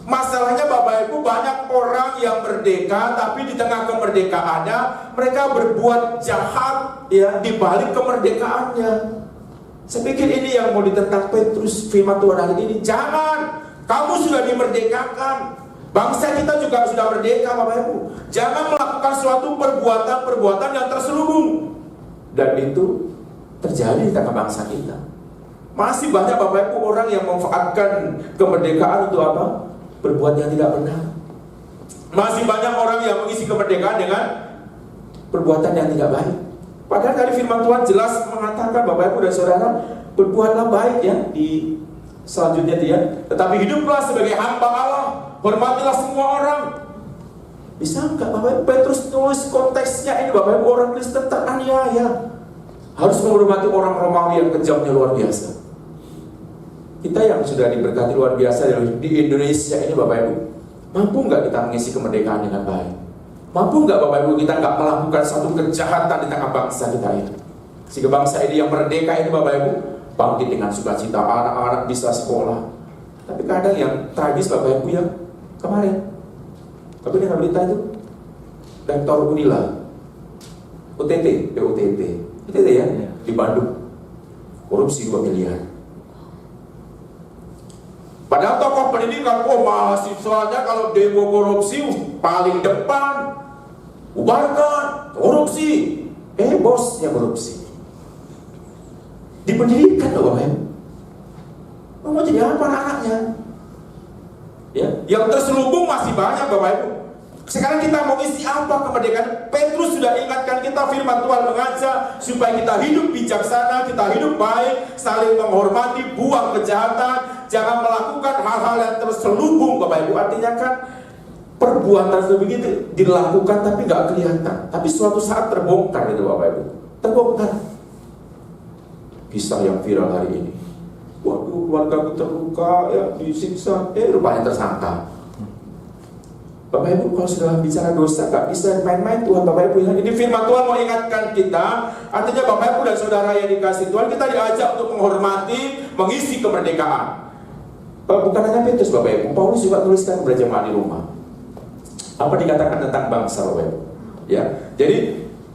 Masalahnya Bapak Ibu, banyak orang yang merdeka, tapi di tengah kemerdekaannya mereka berbuat jahat ya, di balik kemerdekaannya. Saya pikir ini yang mau ditentang Petrus firman Tuhan hari ini. Jangan, kamu sudah dimerdekakan. Bangsa kita juga sudah merdeka Bapak Ibu. Jangan melakukan suatu perbuatan-perbuatan yang terselubung. Dan itu terjadi di tengah bangsa kita. Masih banyak Bapak Ibu orang yang memanfaatkan kemerdekaan untuk apa? Berbuat yang tidak benar. Masih banyak orang yang mengisi kemerdekaan dengan perbuatan yang tidak baik. Padahal tadi firman Tuhan jelas mengatakan Bapak Ibu dan Saudara, berbuatlah baik ya. Di selanjutnya dia, tetapi hiduplah sebagai hamba Allah, hormatilah semua orang. Bisa enggak Bapak Ibu? Petrus tulis konteksnya ini Bapak Ibu, orang Kristen teraniaya, harus menghormati orang Romawi yang kejamnya luar biasa. Kita yang sudah diberkati luar biasa di Indonesia ini Bapak Ibu, mampu nggak kita mengisi kemerdekaan dengan baik? Mampu nggak Bapak Ibu kita nggak melakukan satu kejahatan di tengah bangsa kita ini? Sehingga bangsa ini yang merdeka ini Bapak Ibu bangkit dengan sukacita, anak-anak bisa sekolah. Tapi kadang yang tragis Bapak Ibu yang kemarin, tapi dengar berita itu, Rektor Unila, OTT ya, di Bandung, korupsi 2 miliar. Padahal tokoh pendidikan, mahasiswanya kalau demo korupsi paling depan, ubarkan korupsi. Bosnya korupsi. Di pendidikan loh Bapak Ibu. Mau jadi apa anaknya? Ya, yang terselubung masih banyak Bapak Ibu. Sekarang kita mau isi apa kemerdekaan? Petrus sudah ingatkan kita, firman Tuhan mengajak supaya kita hidup bijaksana, kita hidup baik, saling menghormati, buang kejahatan, jangan melakukan hal-hal yang terselubung Bapak Ibu. Artinya kan perbuatan sebegitu dilakukan tapi nggak kelihatan, tapi suatu saat terbongkar itu Bapak Ibu, terbongkar. Kisah yang viral hari ini, waduh keluarga terluka ya, disiksa, rupanya tersangka. Bapak Ibu kalau sudah bicara dosa gak bisa main-main Tuhan Bapak Ibu ya. Ini firman Tuhan mau ingatkan kita. Artinya Bapak Ibu dan Saudara yang dikasih Tuhan, kita diajak untuk menghormati, mengisi kemerdekaan. Bukan hanya Petrus Bapak Ibu, Paulus juga tuliskan kepada jemaat di Roma. Apa dikatakan tentang bangsa Bapak Ibu ya. Jadi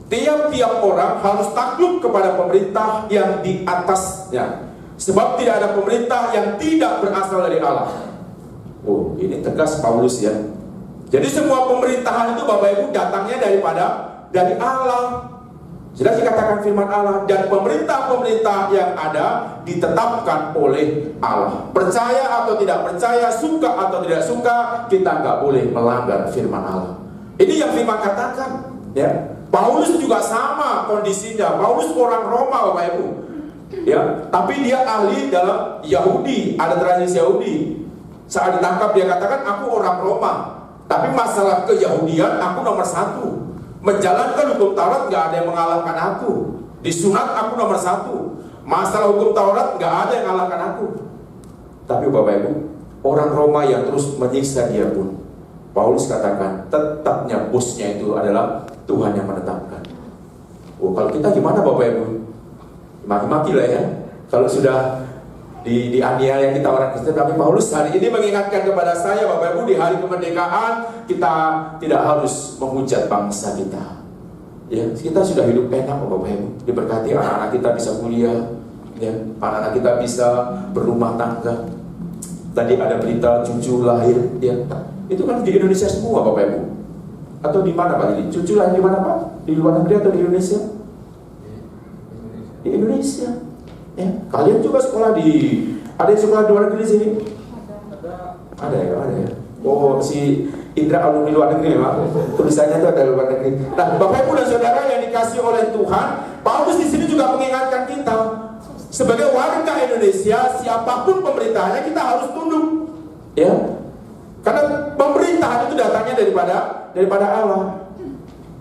tiap-tiap orang harus takluk kepada pemerintah yang di atasnya. Sebab tidak ada pemerintah yang tidak berasal dari Allah. Oh, ini tegas Paulus ya. Jadi semua pemerintahan itu Bapak Ibu datangnya dari Allah. Jelas dikatakan firman Allah, dan pemerintah-pemerintah yang ada ditetapkan oleh Allah. Percaya atau tidak percaya, suka atau tidak suka, kita nggak boleh melanggar firman Allah. Ini yang firman katakan, ya. Paulus juga sama kondisinya. Paulus orang Roma, Bapak Ibu, ya. Tapi dia ahli dalam Yahudi, ada tradisi Yahudi. Saat ditangkap dia katakan, aku orang Roma. Tapi masalah keyahudian aku nomor 1. Menjalankan hukum Taurat nggak ada yang mengalahkan aku. Disunat aku nomor 1. Masalah hukum Taurat nggak ada yang mengalahkan aku. Tapi Bapak Ibu, orang Roma yang terus menyiksa dia pun, Paulus katakan tetapnya bosnya itu adalah Tuhan yang menetapkan. Oh, kalau kita gimana Bapak Ibu? Maki-maki lah ya. Kalau sudah dianiaya kita orang Kristen. Tapi Paulus hari ini mengingatkan kepada saya, Bapak Ibu, di hari kemerdekaan kita tidak harus menghujat bangsa kita. Ya, kita sudah hidup enak Bapak Ibu. Diberkati anak-anak kita bisa kuliah, ya, anak-anak kita bisa berumah tangga. Tadi ada berita cucu lahir, ya. Itu kan di Indonesia semua Bapak Ibu. Atau di mana Pak? Cucu lahir di mana Pak? Di luar negeri atau di Indonesia? Di Indonesia. Ya, kalian juga sekolah ada yang sekolah di luar negeri sini? Ada ya. Oh, si Indra alumni luar negeri memang. Tulisannya itu ada luar negeri. Nah, Bapak Ibu dan Saudara yang dikasih oleh Tuhan, Paulus di sini juga mengingatkan kita sebagai warga Indonesia, siapapun pemerintahnya kita harus tunduk. Ya. Karena pemerintahan itu datangnya daripada Allah.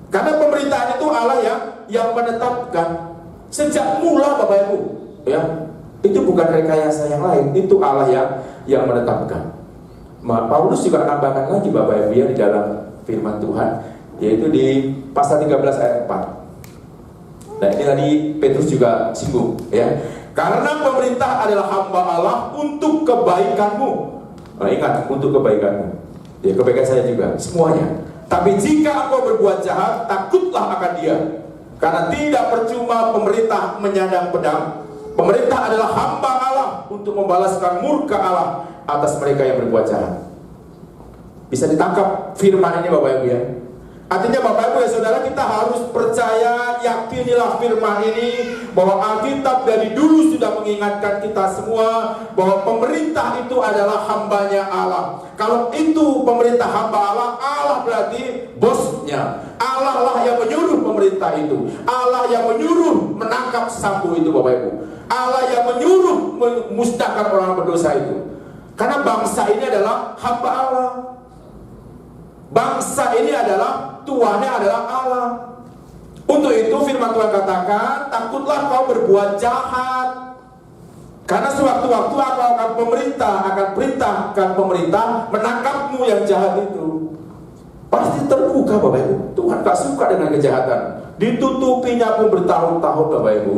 Karena pemerintahan itu Allah yang menetapkan sejak mula Bapak Ibu. Ya, itu bukan rekayasa yang lain, itu Allah yang menetapkan. Paulus juga menambahkan lagi Bapak Ibu ya di dalam firman Tuhan, yaitu di pasal 13 ayat 4. Nah, ini tadi Petrus juga singgung ya. Karena pemerintah adalah hamba Allah untuk kebaikanmu. Nah, ingat, untuk kebaikanmu. Ya, kebaikan saya juga, semuanya. Tapi jika engkau berbuat jahat, takutlah akan dia. Karena tidak percuma pemerintah menyandang pedang. Pemerintah adalah hamba Allah untuk membalaskan murka Allah atas mereka yang berbuat jahat. Bisa ditangkap firman ini Bapak Ibu ya. Artinya Bapak Ibu dan Saudara, kita harus percaya, yakinilah firman ini, bahwa Alkitab dari dulu sudah mengingatkan kita semua bahwa pemerintah itu adalah hambanya Allah. Kalau itu pemerintah hamba Allah, Allah berarti bosnya. Allah lah yang menyuruh pemerintah itu. Allah yang menyuruh menangkap sambo itu Bapak Ibu. Allah yang menyuruh memusnahkan orang berdosa itu. Karena bangsa ini adalah hamba Allah. Bangsa ini adalah tuannya adalah Allah. Untuk itu firman Tuhan katakan, takutlah kau berbuat jahat. Karena sewaktu-waktu akan perintahkan pemerintah menangkapmu yang jahat itu. Pasti terbuka Bapak Ibu. Tuhan gak suka dengan kejahatan. Ditutupinya pun bertahun-tahun Bapak Ibu.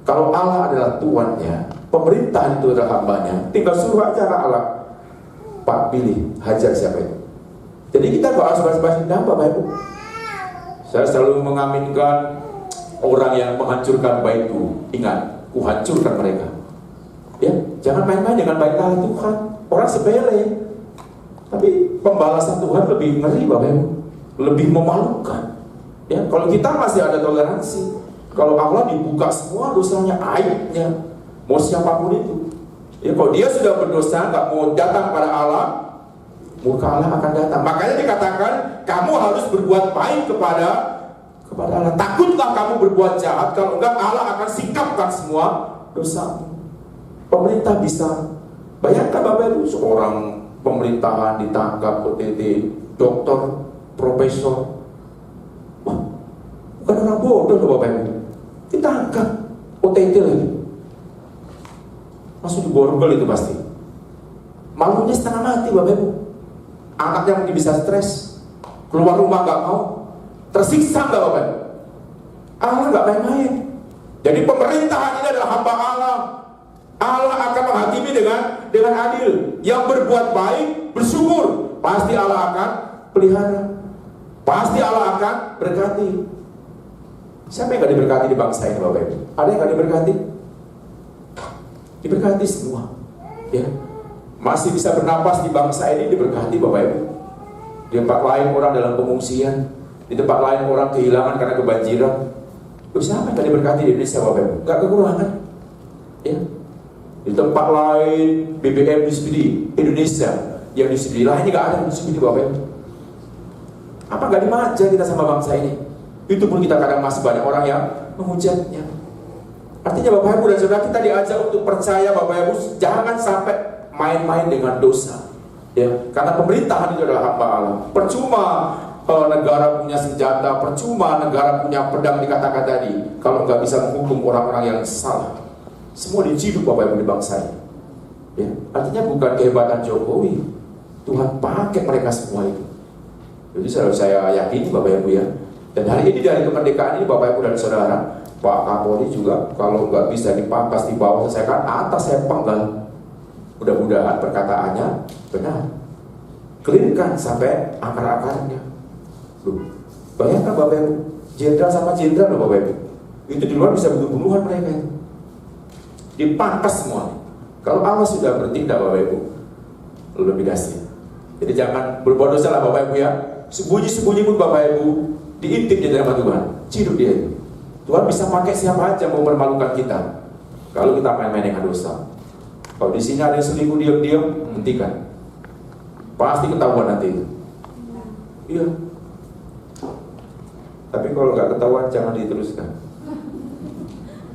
Kalau Allah adalah tuannya, pemerintah itu adalah hambanya, tinggal suruh aja Allah, Pak pilih, hajar siapa itu. Jadi kita gak harus bahas-bahas dendam Bapak Ibu. Saya selalu mengaminkan orang yang menghancurkan baikku. Ingat, kuhancurkan mereka. Ya, jangan main-main dengan baik Allah Tuhan. Orang sepele. Tapi pembalasan Tuhan lebih ngeri Bapak Ibu, lebih memalukan. Ya, kalau kita masih ada toleransi. Kalau Allah dibuka semua dosanya, aibnya, mau siapapun itu. Ya, kalau dia sudah berdosa, nggak mau datang pada Allah, murka Allah akan datang. Makanya dikatakan, kamu harus berbuat baik kepada Allah. Takutlah kamu berbuat jahat, kalau enggak Allah akan sikapkan semua dosa. Pemerintah bisa, bayangkan Bapak Ibu, seorang pemerintahan ditangkap OTT, dokter, profesor. Wah, bukan orang bodoh loh Bapak Ibu. Ditangkap OTT lagi, langsung diborgol itu pasti. Malunya setengah mati Bapak Ibu. Anaknya mungkin bisa stres, keluar rumah gak mau, tersiksa gak Bapak Ibu. Allah gak main-main. Jadi pemerintahan ini adalah hamba Allah. Allah akan menghakimi dengan adil. Yang berbuat baik, bersyukur, pasti Allah akan pelihara. Pasti Allah akan berkati. Siapa yang gak diberkati di bangsa ini Bapak Ibu? Ada yang gak diberkati? Diberkati semua. Ya. Masih bisa bernapas di bangsa ini diberkati Bapak Ibu. Di tempat lain orang dalam pengungsian, di tempat lain orang kehilangan karena kebanjiran. Siapa yang diberkati di Indonesia Bapak Ibu? Gak kekurangan. Ya. Di tempat lain BBM disubsidi, Indonesia yang disubsidi lainnya gak ada disubsidi Bapak Ibu. Apa gak dimanja kita sama bangsa ini? Itu pun kita kadang masih banyak orang yang menghujatnya. Artinya Bapak Ibu dan Saudara, kita diajak untuk percaya Bapak Ibu, jangan sampai main-main dengan dosa. Ya, karena pemerintahan itu adalah hamba Allah. Percuma negara punya senjata, percuma negara punya pedang dikatakan tadi, kalau nggak bisa menghukum orang-orang yang salah. Semua diciduk Bapak Ibu di bangsa ini. Ya, artinya bukan kehebatan Jokowi, Tuhan pakai mereka semua itu. Jadi saya yakini Bapak Ibu ya. Dan hari ini dari kemerdekaan ini Bapak Ibu dan Saudara, Pak Kapolri juga kalau nggak bisa dipangkas di bawah, saya kan atas saya penggal. Mudah-mudahan perkataannya benar. Clearkan sampai akar-akarnya. Bayangkan Bapak Ibu, jenderal sama jenderal loh Bapak Ibu. Itu di luar bisa bunuh-bunuhan mereka itu. Dipangkas semua. Kalau Allah sudah bertindak Bapak Ibu, lebih dahsyat. Jadi jangan berbuat dosa lah Bapak Ibu ya. Sembunyi-sembunyi pun Bapak Ibu diintip di dalam Tuhan. Ciduk dia itu. Tuhan bisa pakai siapa aja mau mempermalukan kita. Kalau kita main-main dengan dosa. Kalau di sini ada yang selingkuh diam-diam, hentikan. Pasti ketahuan nanti itu. Iya. Tapi kalau nggak ketahuan jangan diteruskan.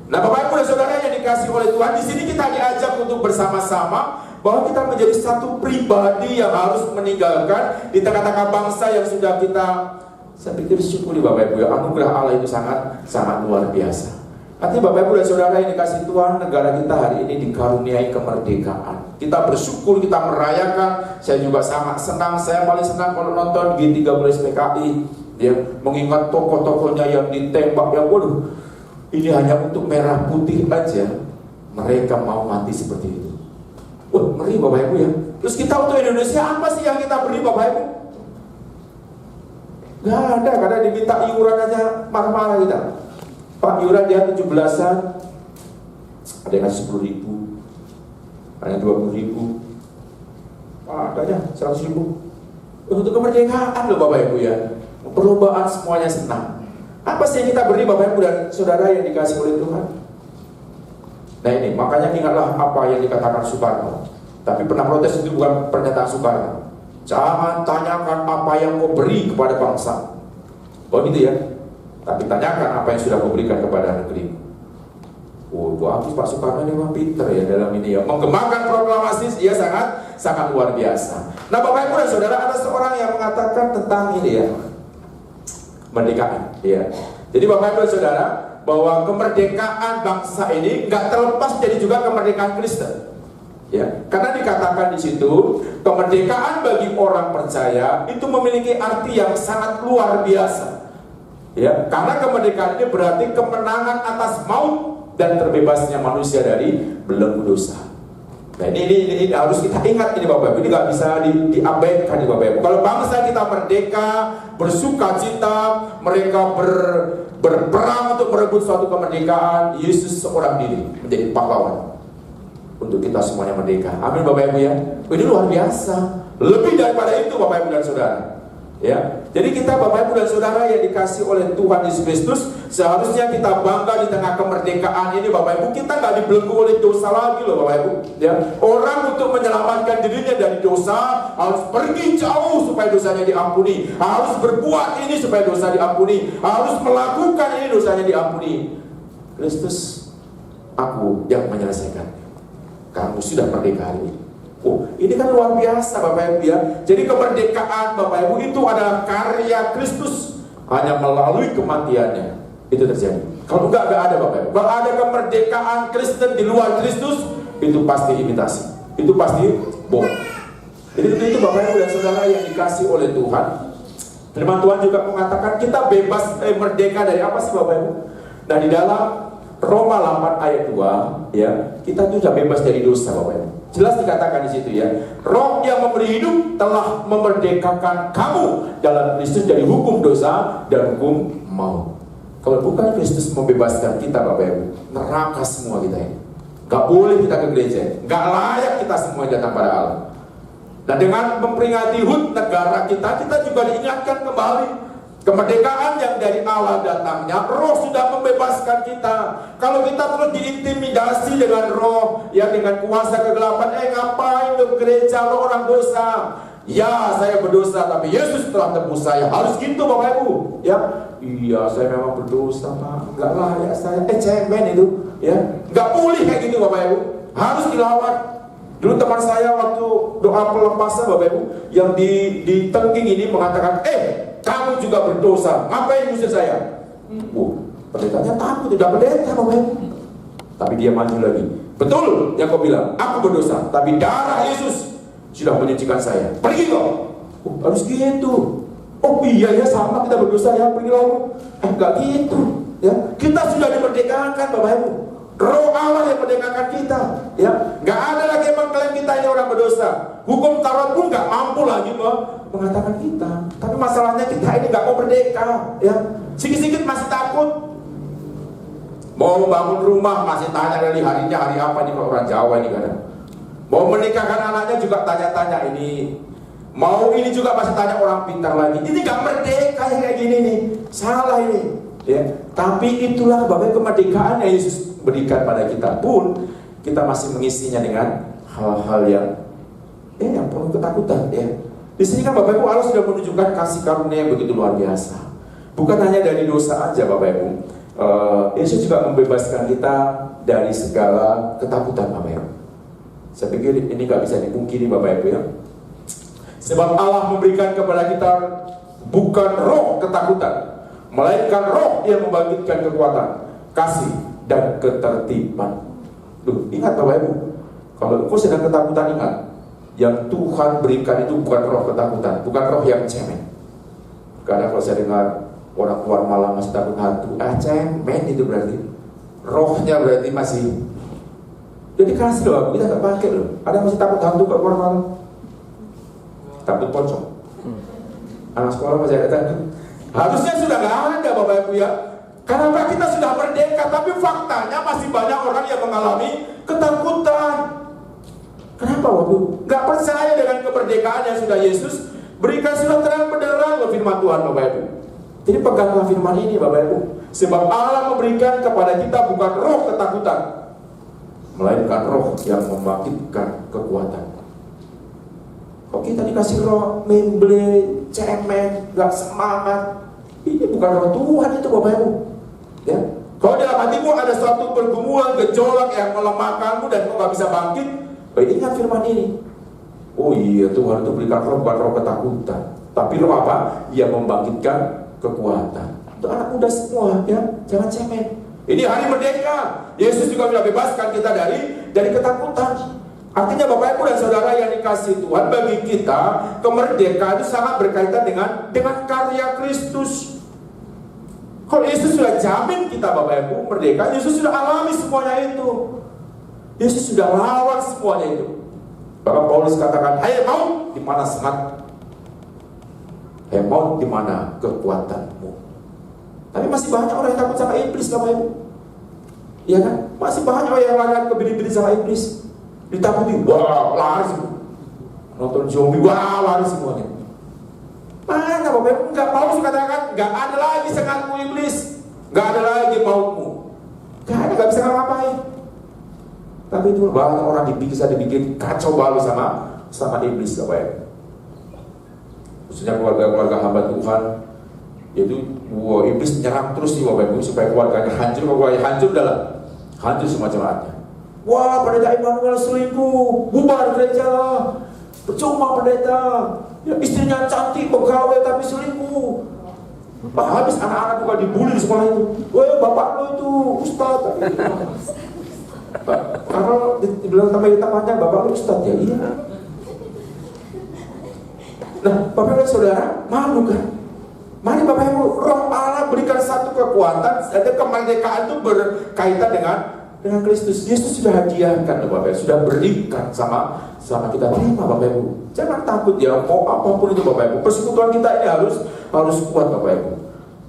Nah Bapak Ibu dan Saudara yang dikasih oleh Tuhan, di sini kita diajak untuk bersama-sama bahwa kita menjadi satu pribadi yang harus meninggalkan di tengah-tengah bangsa yang sudah kita, saya pikir syukuri Bapak Ibu ya, anugerah Allah itu sangat luar biasa. Artinya Bapak Ibu dan Saudara yang dikasih Tuhan, negara kita hari ini dikaruniai kemerdekaan. Kita bersyukur, kita merayakan. Saya juga sangat senang, saya paling senang kalau nonton G30 SPKI ya, mengingat tokoh-tokohnya yang ditembak, yang waduh, ini hanya untuk merah putih aja mereka mau mati seperti itu. Wah, ngeri Bapak Ibu ya. Terus kita untuk Indonesia apa sih yang kita beri Bapak Ibu? Gak ada, karena diminta iuran aja marah-marah kita. Pak, iuran dia 17-an, ada yang ngasih 10.000, ada yang 20.000, ada aja 100.000. Untuk kemerdekaan loh Bapak Ibu ya, perlombaan semuanya senang. Apa sih yang kita beri Bapak Ibu dan Saudara yang dikasih oleh Tuhan? Nah ini, makanya ingatlah apa yang dikatakan Soekarno. Tapi pernah protes itu bukan pernyataan Soekarno. Jangan tanyakan apa yang kau beri kepada bangsa. Oh gitu ya. Tapi tanyakan apa yang sudah kau berikan kepada negeri. Oh, bagus Pak Soekarno ini memang pinter ya dalam ini ya. Menggemakan proklamasi dia sangat luar biasa. Nah Bapak Ibu dan Saudara, ada seorang yang mengatakan tentang ini ya, kemerdekaan. Ya. Jadi Bapak Ibu dan Saudara, bahwa kemerdekaan bangsa ini nggak terlepas dari juga kemerdekaan Kristen. Ya, karena dikatakan di situ kemerdekaan bagi orang percaya itu memiliki arti yang sangat luar biasa. Ya, karena kemerdekaan ini berarti kemenangan atas maut dan terbebasnya manusia dari belenggu dosa. Nah ini harus kita ingat ini Bapak Ibu, ini nggak bisa diabaikan nih Bapak Ibu. Kalau bangsa kita merdeka, bersuka cita, mereka berperang untuk merebut suatu kemerdekaan, Yesus seorang diri menjadi pahlawan untuk kita semuanya merdeka. Amin Bapak Ibu ya. Ini luar biasa. Lebih daripada itu Bapak Ibu dan Saudara. Ya. Jadi kita Bapak Ibu dan Saudara yang dikasih oleh Tuhan Yesus Kristus, seharusnya kita bangga di tengah kemerdekaan ini Bapak Ibu. Kita nggak dibelenggu oleh dosa lagi loh Bapak Ibu. Ya. Orang untuk menyelamatkan dirinya dari dosa harus pergi jauh supaya dosanya diampuni, harus berbuat ini supaya dosa diampuni, harus melakukan ini dosanya diampuni. Kristus, aku yang menyelesaikan. Kamu sudah merdeka hari ini. Oh, ini kan luar biasa Bapak Ibu ya. Jadi kemerdekaan Bapak Ibu itu adalah karya Kristus, hanya melalui kematiannya itu terjadi. Kalau enggak ada Bapak Ibu. Kalau ada kemerdekaan Kristen di luar Kristus, itu pasti imitasi. Itu pasti bohong. Jadi itu Bapak Ibu dan Saudara yang dikasih oleh Tuhan. Firman Tuhan juga mengatakan kita bebas merdeka dari apa sih Bapak Ibu? Nah di dalam Roma 8 ayat 2 ya, kita tuh sudah bebas dari dosa Bapak Ibu. Jelas dikatakan di situ ya. Roh yang memberi hidup telah memerdekakan kamu dalam Kristus dari hukum dosa dan hukum maut. Kalau bukan Kristus membebaskan kita Bapak Ibu, neraka semua kita ini. Gak boleh kita ke gereja, gak layak kita semua datang pada Allah. Nah, dengan memperingati HUT negara kita juga diingatkan kembali kemerdekaan yang dari Allah datangnya. Roh sudah membebaskan kita. Kalau kita terus diintimidasi dengan roh, ya dengan kuasa kegelapan, ngapain ke gereja, lo orang dosa. Ya, saya berdosa, tapi Yesus telah tebus saya. Harus gitu Bapak Ibu, ya. Iya, saya memang berdosa, Pak. Gak layak saya. Cemen itu, ya. Gak boleh kayak gitu Bapak Ibu. Harus dilawan. Dulu teman saya waktu doa pelepasan Bapak Ibu, yang di Tengking ini mengatakan, kamu juga berdosa. Ngapain ngusir saya? Pendetanya takut, udah pendeta Bapak Ibu. Tapi dia maju lagi. Betul yang kau bilang, aku berdosa, tapi darah Yesus sudah menyucikan saya. Pergi kau. Harus gitu. Oh iya ya, sama kita berdosa ya, pergi lalu. Enggak gitu, ya. Kita sudah dimerdekakan Bapak Ibu. Roh Allah yang merdekakan kita, ya. Enggak ada lagi yang mengklaim kita ini orang berdosa. Hukum Taurat pun enggak mampu lagi mengatakan kita. Tapi masalahnya kita ini enggak mau merdeka, ya. Sikit-sikit masih takut. Mau bangun rumah masih tanya dari harinya hari apa nih, kalau orang Jawa ini kadang. Mau menikahkan anaknya juga tanya-tanya ini. Mau ini juga masih tanya orang pintar lagi. Ini gak merdeka yang kayak gini nih. Salah ini, ya. Tapi itulah Bapak kemerdekaan yang Yesus berikan pada kita. Pun kita masih mengisinya dengan hal-hal yang penuh ketakutan, ya. Di sini kan Bapak Ibu Allah sudah menunjukkan kasih karunia yang begitu luar biasa. Bukan hanya dari dosa aja Bapak Ibu. Yesus juga membebaskan kita dari segala ketakutan Bapak Ibu. Saya pikir ini gak bisa dipungkiri Bapak Ibu, ya. Sebab Allah memberikan kepada kita bukan roh ketakutan, melainkan roh yang membangkitkan kekuatan, kasih, dan ketertiban. Ingat Bapak Ibu, kalau engkau sedang ketakutan, ingat, yang Tuhan berikan itu bukan roh ketakutan, bukan roh yang cemen. Karena kalau saya dengar orang keluar malam masih takut hantu, cemen itu berarti rohnya berarti masih. Jadi kasih loh, kita gak pakai loh. Ada masih takut hantu kalau keluar malam, takut pocong. Anak sekolah masih ada takut. Harusnya sudah gak ada Bapak Ibu, ya. Karena kita sudah merdeka, tapi faktanya masih banyak orang yang mengalami ketakutan. Kenapa Bapak Ibu? Gak percaya dengan kemerdekaan yang sudah Yesus berikan, sudah terang benderang loh firman Tuhan Bapak Ibu. Jadi peganglah firman ini Bapak Ibu. Sebab Allah memberikan kepada kita bukan roh ketakutan, melainkan roh yang membangkitkan kekuatan. Kok kita dikasih roh memble, cemen, gak semangat? Ini bukan roh Tuhan itu Bapak Ibu, ya. Kalau dalam hatimu ada suatu pergumulan, gejolak yang melemahkanmu dan kau gak bisa bangkit, ingat firman ini. Oh iya, Tuhan itu berikan roh bukan roh ketakutan, tapi roh apa? Yang membangkitkan kekuatan. Untuk anak muda semua, ya, jangan cemen. Ini hari merdeka. Yesus juga sudah bebaskan kita dari ketakutan. Artinya Bapak Ibu dan Saudara yang dikasihi Tuhan, bagi kita kemerdekaan itu sangat berkaitan dengan karya Kristus. Kalau Yesus sudah jamin kita Bapak Ibu merdeka, Yesus sudah alami semuanya itu. Yesus sudah lawan semuanya itu. Bahkan Paulus katakan, "Hai maut, di mana semangat? Hai maut, di mana kekuatanmu?" Tapi masih banyak orang yang takut sama iblis Bapak Ibu. Iya kan? Masih banyak orang yang lari ke biri-biri sama iblis. Ditakuti, wah lari semua. Nonton zombie, wah lari semuanya. Mana Bapak Ibu? Enggak, Paulus katakan, enggak ada lagi sengatmu iblis, enggak ada lagi mautmu. Enggak ada, enggak bisa ngapain. Tapi itu banyak orang dibikin kacau balau sama iblis Bapak Ibu. Khususnya keluarga-keluarga hamba Tuhan. Yaitu iblis menyerang terus nih Bapak Ibu supaya keluarganya hancur. Kalau keluarganya hancur, udah lah, hancur semua jemaatnya. Wah, pendeta Immanuel selingkuh, bubar gereja lah. Percuma pendeta, ya, istrinya cantik, pegawai tapi selingkuh. Habis anak-anak juga dibully di sekolah itu. Wah, bapak lo itu ustaz. Karena dibilang sama tempatnya, bapak lo ustaz, ya iya. Nah, Bapak Ibu Saudara, malu kan? Mari Bapak Ibu, roh Allah berikan satu kekuatan, ada kemerdekaan itu berkaitan dengan Kristus. Yesus sudah hadiahkan Bapak Ibu, sudah berikan sama kita. Terima Bapak Ibu, jangan takut ya, mau apapun itu Bapak Ibu. Persekutuan kita ini harus kuat Bapak Ibu.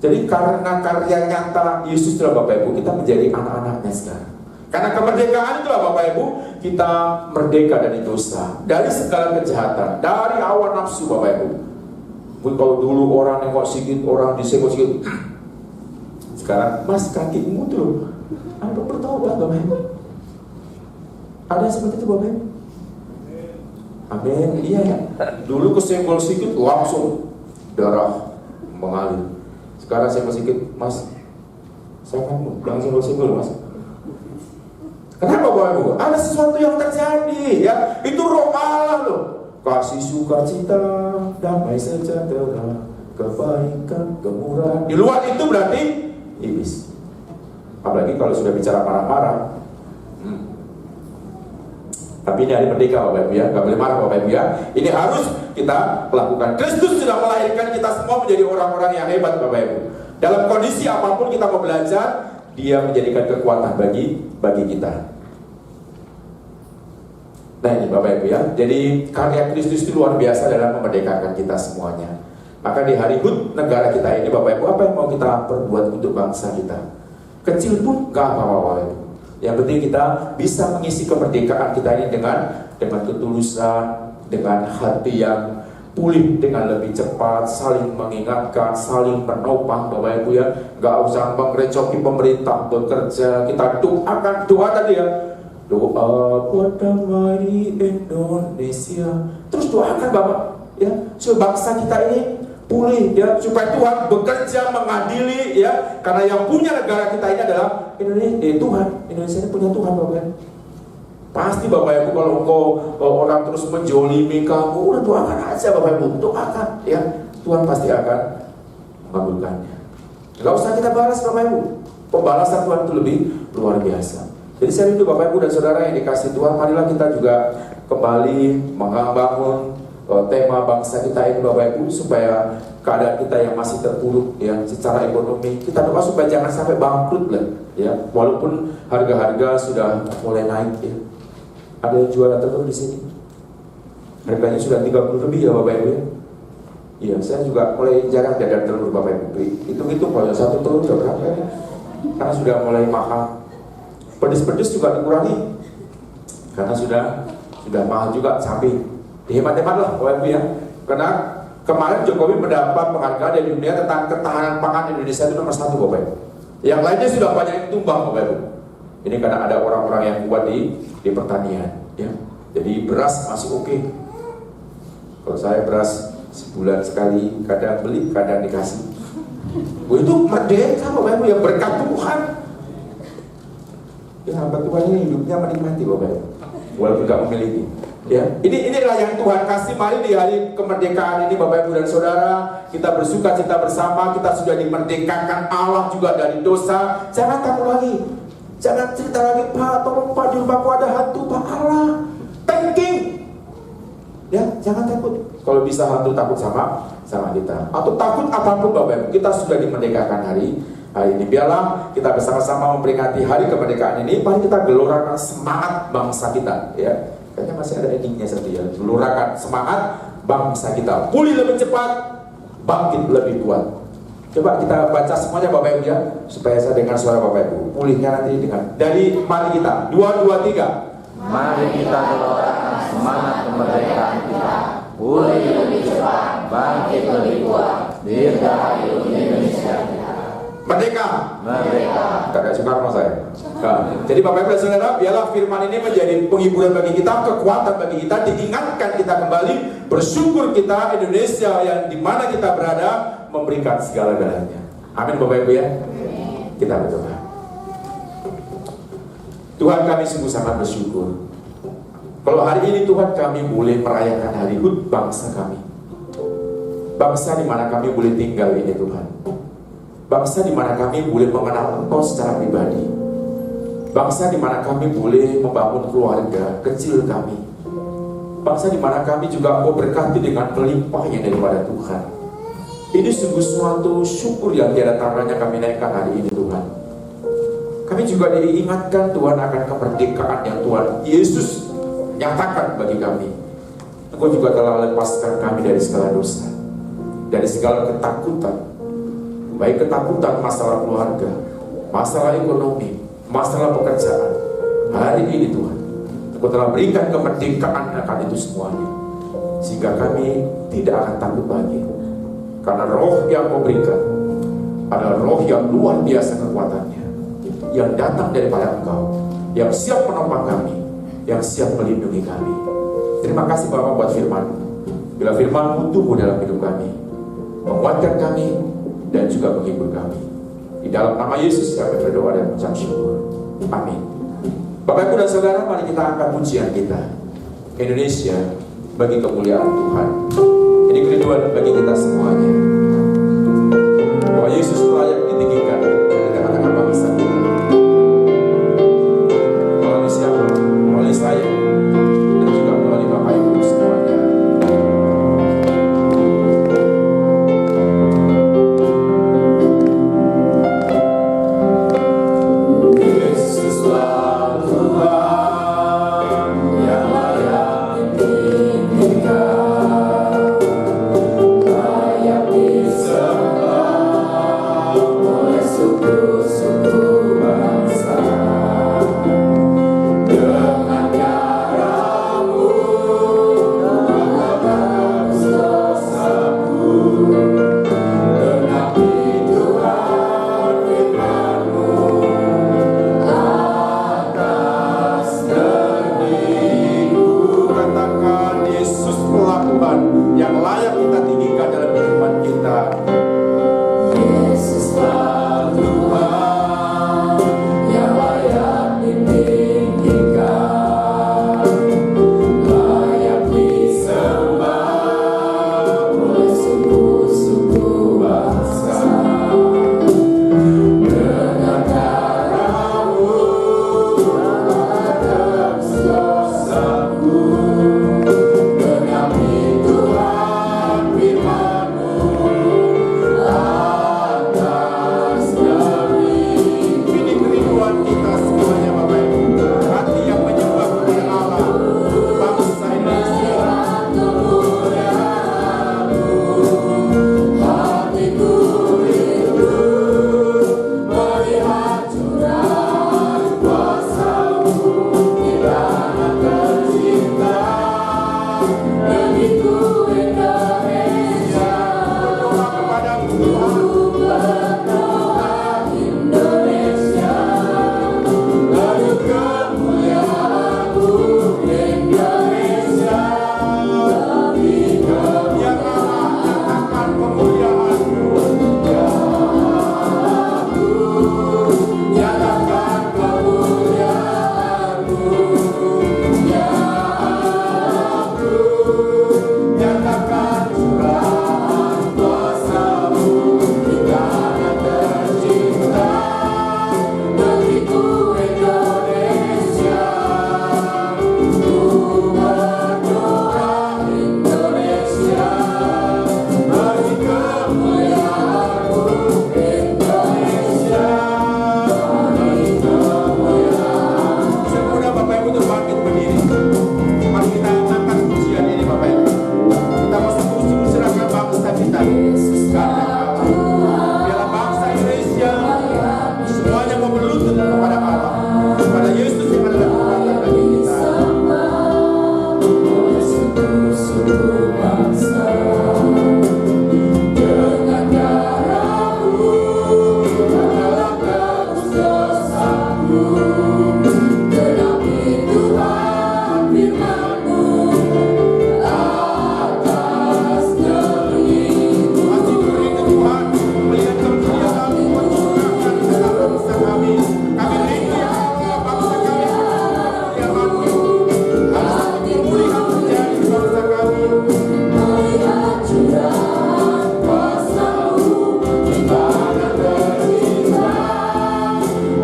Jadi karena karya nyata Yesus dalam Bapak Ibu, kita menjadi anak-anaknya sekarang. Karena kemerdekaan itulah Bapak Ibu, kita merdeka dari dosa, dari segala kejahatan, dari hawa nafsu Bapak Ibu. Kalau dulu orang nengok sikit, orang disenggol sikit, sekarang mas kakimu tuh, ada bertobat Bapak Ibu. Ada seperti itu Bapak Ibu. Amin. Iya ya. Dulu kesenggol sikit langsung darah mengalir. Sekarang senggol sikit, mas, saya kan jangan senggol mas. Kenapa Bapak Ibu? Ada sesuatu yang terjadi ya. Itu roh Allah loh. Kasih sukacita, damai sejahtera, kebaikan, kemurahan. Di luar itu berarti iblis. Apalagi kalau sudah bicara marah-marah. Tapi ini hari merdeka Bapak Ibu ya, gak boleh marah Bapak Ibu ya. Ini harus kita lakukan. Kristus sudah melahirkan kita semua menjadi orang-orang yang hebat Bapak Ibu. Dalam kondisi apapun kita mau belajar, Dia menjadikan kekuatan bagi kita. Nah ini Bapak Ibu ya, jadi karya Kristus itu luar biasa dalam memerdekakan kita semuanya. Maka di hari HUT negara kita ini Bapak Ibu, apa yang mau kita perbuat untuk bangsa kita? Kecil pun gak apa-apa Bapak Ibu. Yang penting kita bisa mengisi kemerdekaan kita ini dengan ketulusan, dengan hati yang pulih, dengan lebih cepat, saling mengingatkan, saling menopang Bapak Ibu ya. Gak usah mengrecoki pemerintah bekerja, kita doakan, doa tadi ya. Doa buat damai di Indonesia. Terus doakan Bapak ya, supaya bangsa kita ini pulih ya, supaya Tuhan bekerja mengadili ya. Karena yang punya negara kita ini adalah Indonesia, Tuhan. Indonesia ini punya Tuhan Bapak. Pasti Bapak Ibu kalau engkau orang terus menjolimi kamu, udah doakan aja Bapak Ibu, doakan ya. Tuhan pasti akan mengabulkannya. Gak usah kita balas Bapak Ibu. Pembalasan Tuhan itu lebih luar biasa. Jadi saya rindu Bapak Ibu dan Saudara yang dikasih Tuhan, marilah kita juga kembali membangun tema bangsa kita ini Bapak Ibu, supaya keadaan kita yang masih terpuruk ya secara ekonomi, kita doa supaya jangan sampai bangkrut lah ya. Walaupun harga-harga sudah mulai naik ya. Ada yang jualan telur di sini, harganya sudah 30 lebih ya Bapak Ibu ya. Iya, saya juga mulai jarang jajan telur Bapak Ibu. Hitung-hitung kalau satu telur udah berapa ya? Karena sudah mulai mahal. Pedes-pedes juga dikurangi karena sudah mahal juga cabai. Dihemat-hemat lah Bapak Ibu ya. Karena kemarin Jokowi mendapat penghargaan dari dunia tentang ketahanan pangan Indonesia itu nomor 1 Bapak Ibu. Yang lainnya sudah banyak yang tumbang Bapak Ibu. Ini karena ada orang-orang yang kuat di pertanian ya. Jadi beras masih oke. Kalau saya beras sebulan sekali, kadang beli, kadang dikasih. Itu merdeka Bapak Ibu yang berkat Tuhan. Ya, hamba Tuhan ini hidupnya menikmati Bapak Ibu, walaupun tidak memiliki. Ya, inilah yang Tuhan kasih. Mari di hari kemerdekaan ini Bapak Ibu dan Saudara, kita bersuka cita bersama. Kita sudah dimerdekakan Allah juga dari dosa. Jangan takut lagi. Jangan cerita lagi, Pak, tolong Pak, di rumahku ada hantu. Pak, Allah, thanking. Ya, jangan takut. Kalau bisa hantu takut sama kita, atau takut apapun Bapak Ibu, kita sudah dimerdekakan hari ini. Biarlah kita bersama-sama memperingati hari kemerdekaan ini. Mari kita gelorakan semangat bangsa kita ya. Kayaknya masih ada endingnya satu ya. Gelorakan semangat bangsa kita, pulih lebih cepat, bangkit lebih kuat. Coba kita baca semuanya Bapak Ibu ya, supaya saya dengar suara Bapak Ibu. Pulihnya nanti dengan dari mari kita 2, 2, 3. Mari kita gelorakan semangat kemerdekaan kita, pulih lebih cepat, bangkit lebih kuat, dirgahayu Indonesia kita. Merdeka. Kakak Soekarno saya. Nah, jadi Bapak Ibu dan Saudara, biarlah firman ini menjadi penghiburan bagi kita, kekuatan bagi kita, diingatkan kita kembali, bersyukur kita Indonesia yang dimana kita berada memberikan segala-galanya. Amin Bapak Ibu ya. Kita berdoa. Tuhan, kami sungguh sangat bersyukur kalau hari ini Tuhan kami boleh merayakan hari HUT bangsa kami, bangsa di mana kami boleh tinggal ini Tuhan, bangsa di mana kami boleh mengenal Engkau secara pribadi, bangsa di mana kami boleh membangun keluarga kecil kami, bangsa di mana kami juga Engkau berkati dengan melimpahnya daripada Tuhan. Ini sungguh suatu syukur yang tiada taranya kami naikkan hari ini Tuhan. Kami juga diingatkan Tuhan akan kemerdekaan yang Tuhan Yesus nyatakan bagi kami. Engkau juga telah lepaskan kami dari segala dosa, dari segala ketakutan, baik ketakutan masalah keluarga, masalah ekonomi, masalah pekerjaan, Hari ini Tuhan, Engkau telah berikan kemerdekaan akan itu semuanya, sehingga kami tidak akan takut lagi. Karena roh yang Kau berikan adalah roh yang luar biasa kekuatannya, yang datang daripada Engkau, yang siap menopang kami, yang siap melindungi kami. Terima kasih Bapa buat firman-Mu. Bila firman-Mu tumbuh dalam hidup kami, menguatkan kami, dan juga menghibur kami. Di dalam nama Yesus kami berdoa dan mengucap syukur. Amin. Bapak Ibu dan Saudara, mari kita angkat pujian kita. Indonesia bagi kemuliaan Tuhan. Ini kerinduan bagi kita semuanya, bahwa Yesus layak ditinggikan di tengah-tengah bangsa kita. Melalui siapa? Melalui saya, dan juga melalui Bapak Ibu semuanya.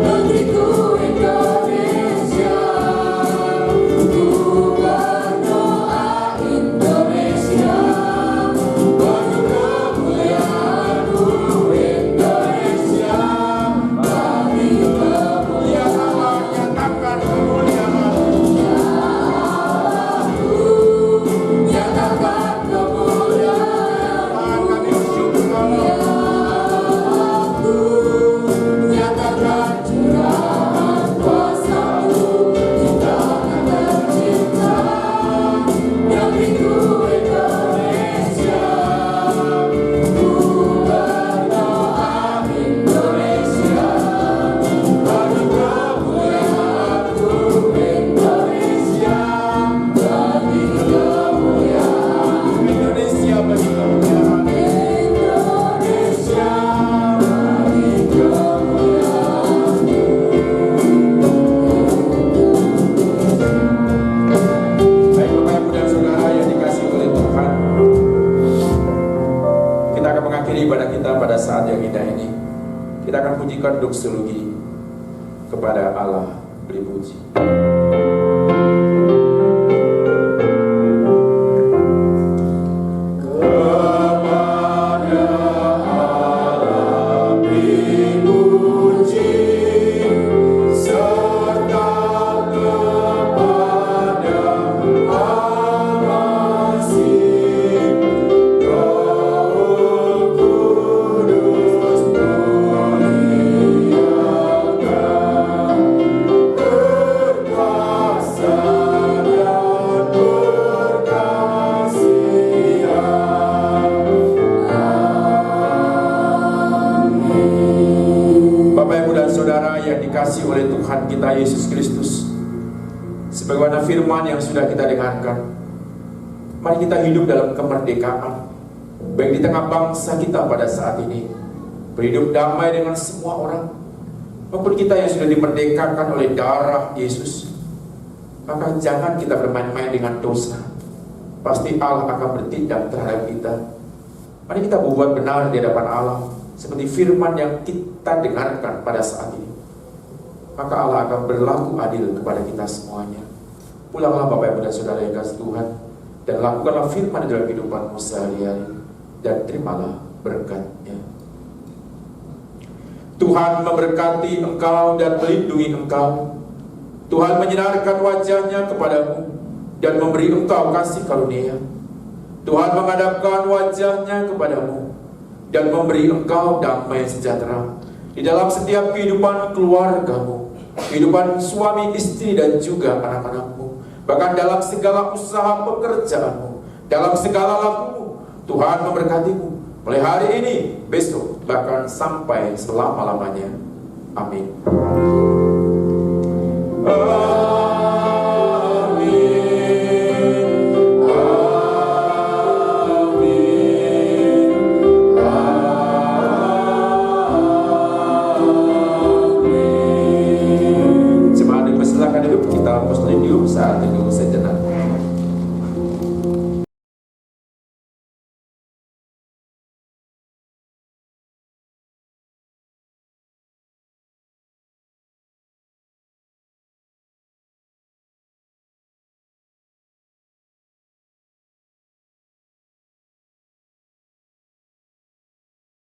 Negeriku pujikan doksologi kepada Allah beri puji. Oleh Tuhan kita Yesus Kristus, sebagaimana firman yang sudah kita dengarkan, mari kita hidup dalam kemerdekaan, baik di tengah bangsa kita pada saat ini, berhidup damai dengan semua orang, maupun kita yang sudah dimerdekakan oleh darah Yesus. Maka jangan kita bermain-main dengan dosa, pasti Allah akan bertindak terhadap kita. Mari kita berbuat benar di hadapan Allah, seperti firman yang kita dengarkan pada saat ini. Maka Allah akan berlaku adil kepada kita semuanya. Pulanglah Bapak Ibu dan Saudara yang kasih Tuhan, dan lakukanlah firman dalam kehidupanmu sehari-hari, dan terimalah berkat-Nya. Tuhan memberkati engkau dan melindungi engkau. Tuhan menyinarkan wajah-Nya kepadamu dan memberi engkau kasih karunia. Tuhan menghadapkan wajah-Nya kepadamu dan memberi engkau damai sejahtera di dalam setiap kehidupan keluargamu, kehidupan suami, istri, dan juga anak-anakmu. Bahkan dalam segala usaha pekerjaanmu, dalam segala lakumu, Tuhan memberkatimu mulai hari ini, besok, bahkan sampai selama-lamanya. Amin.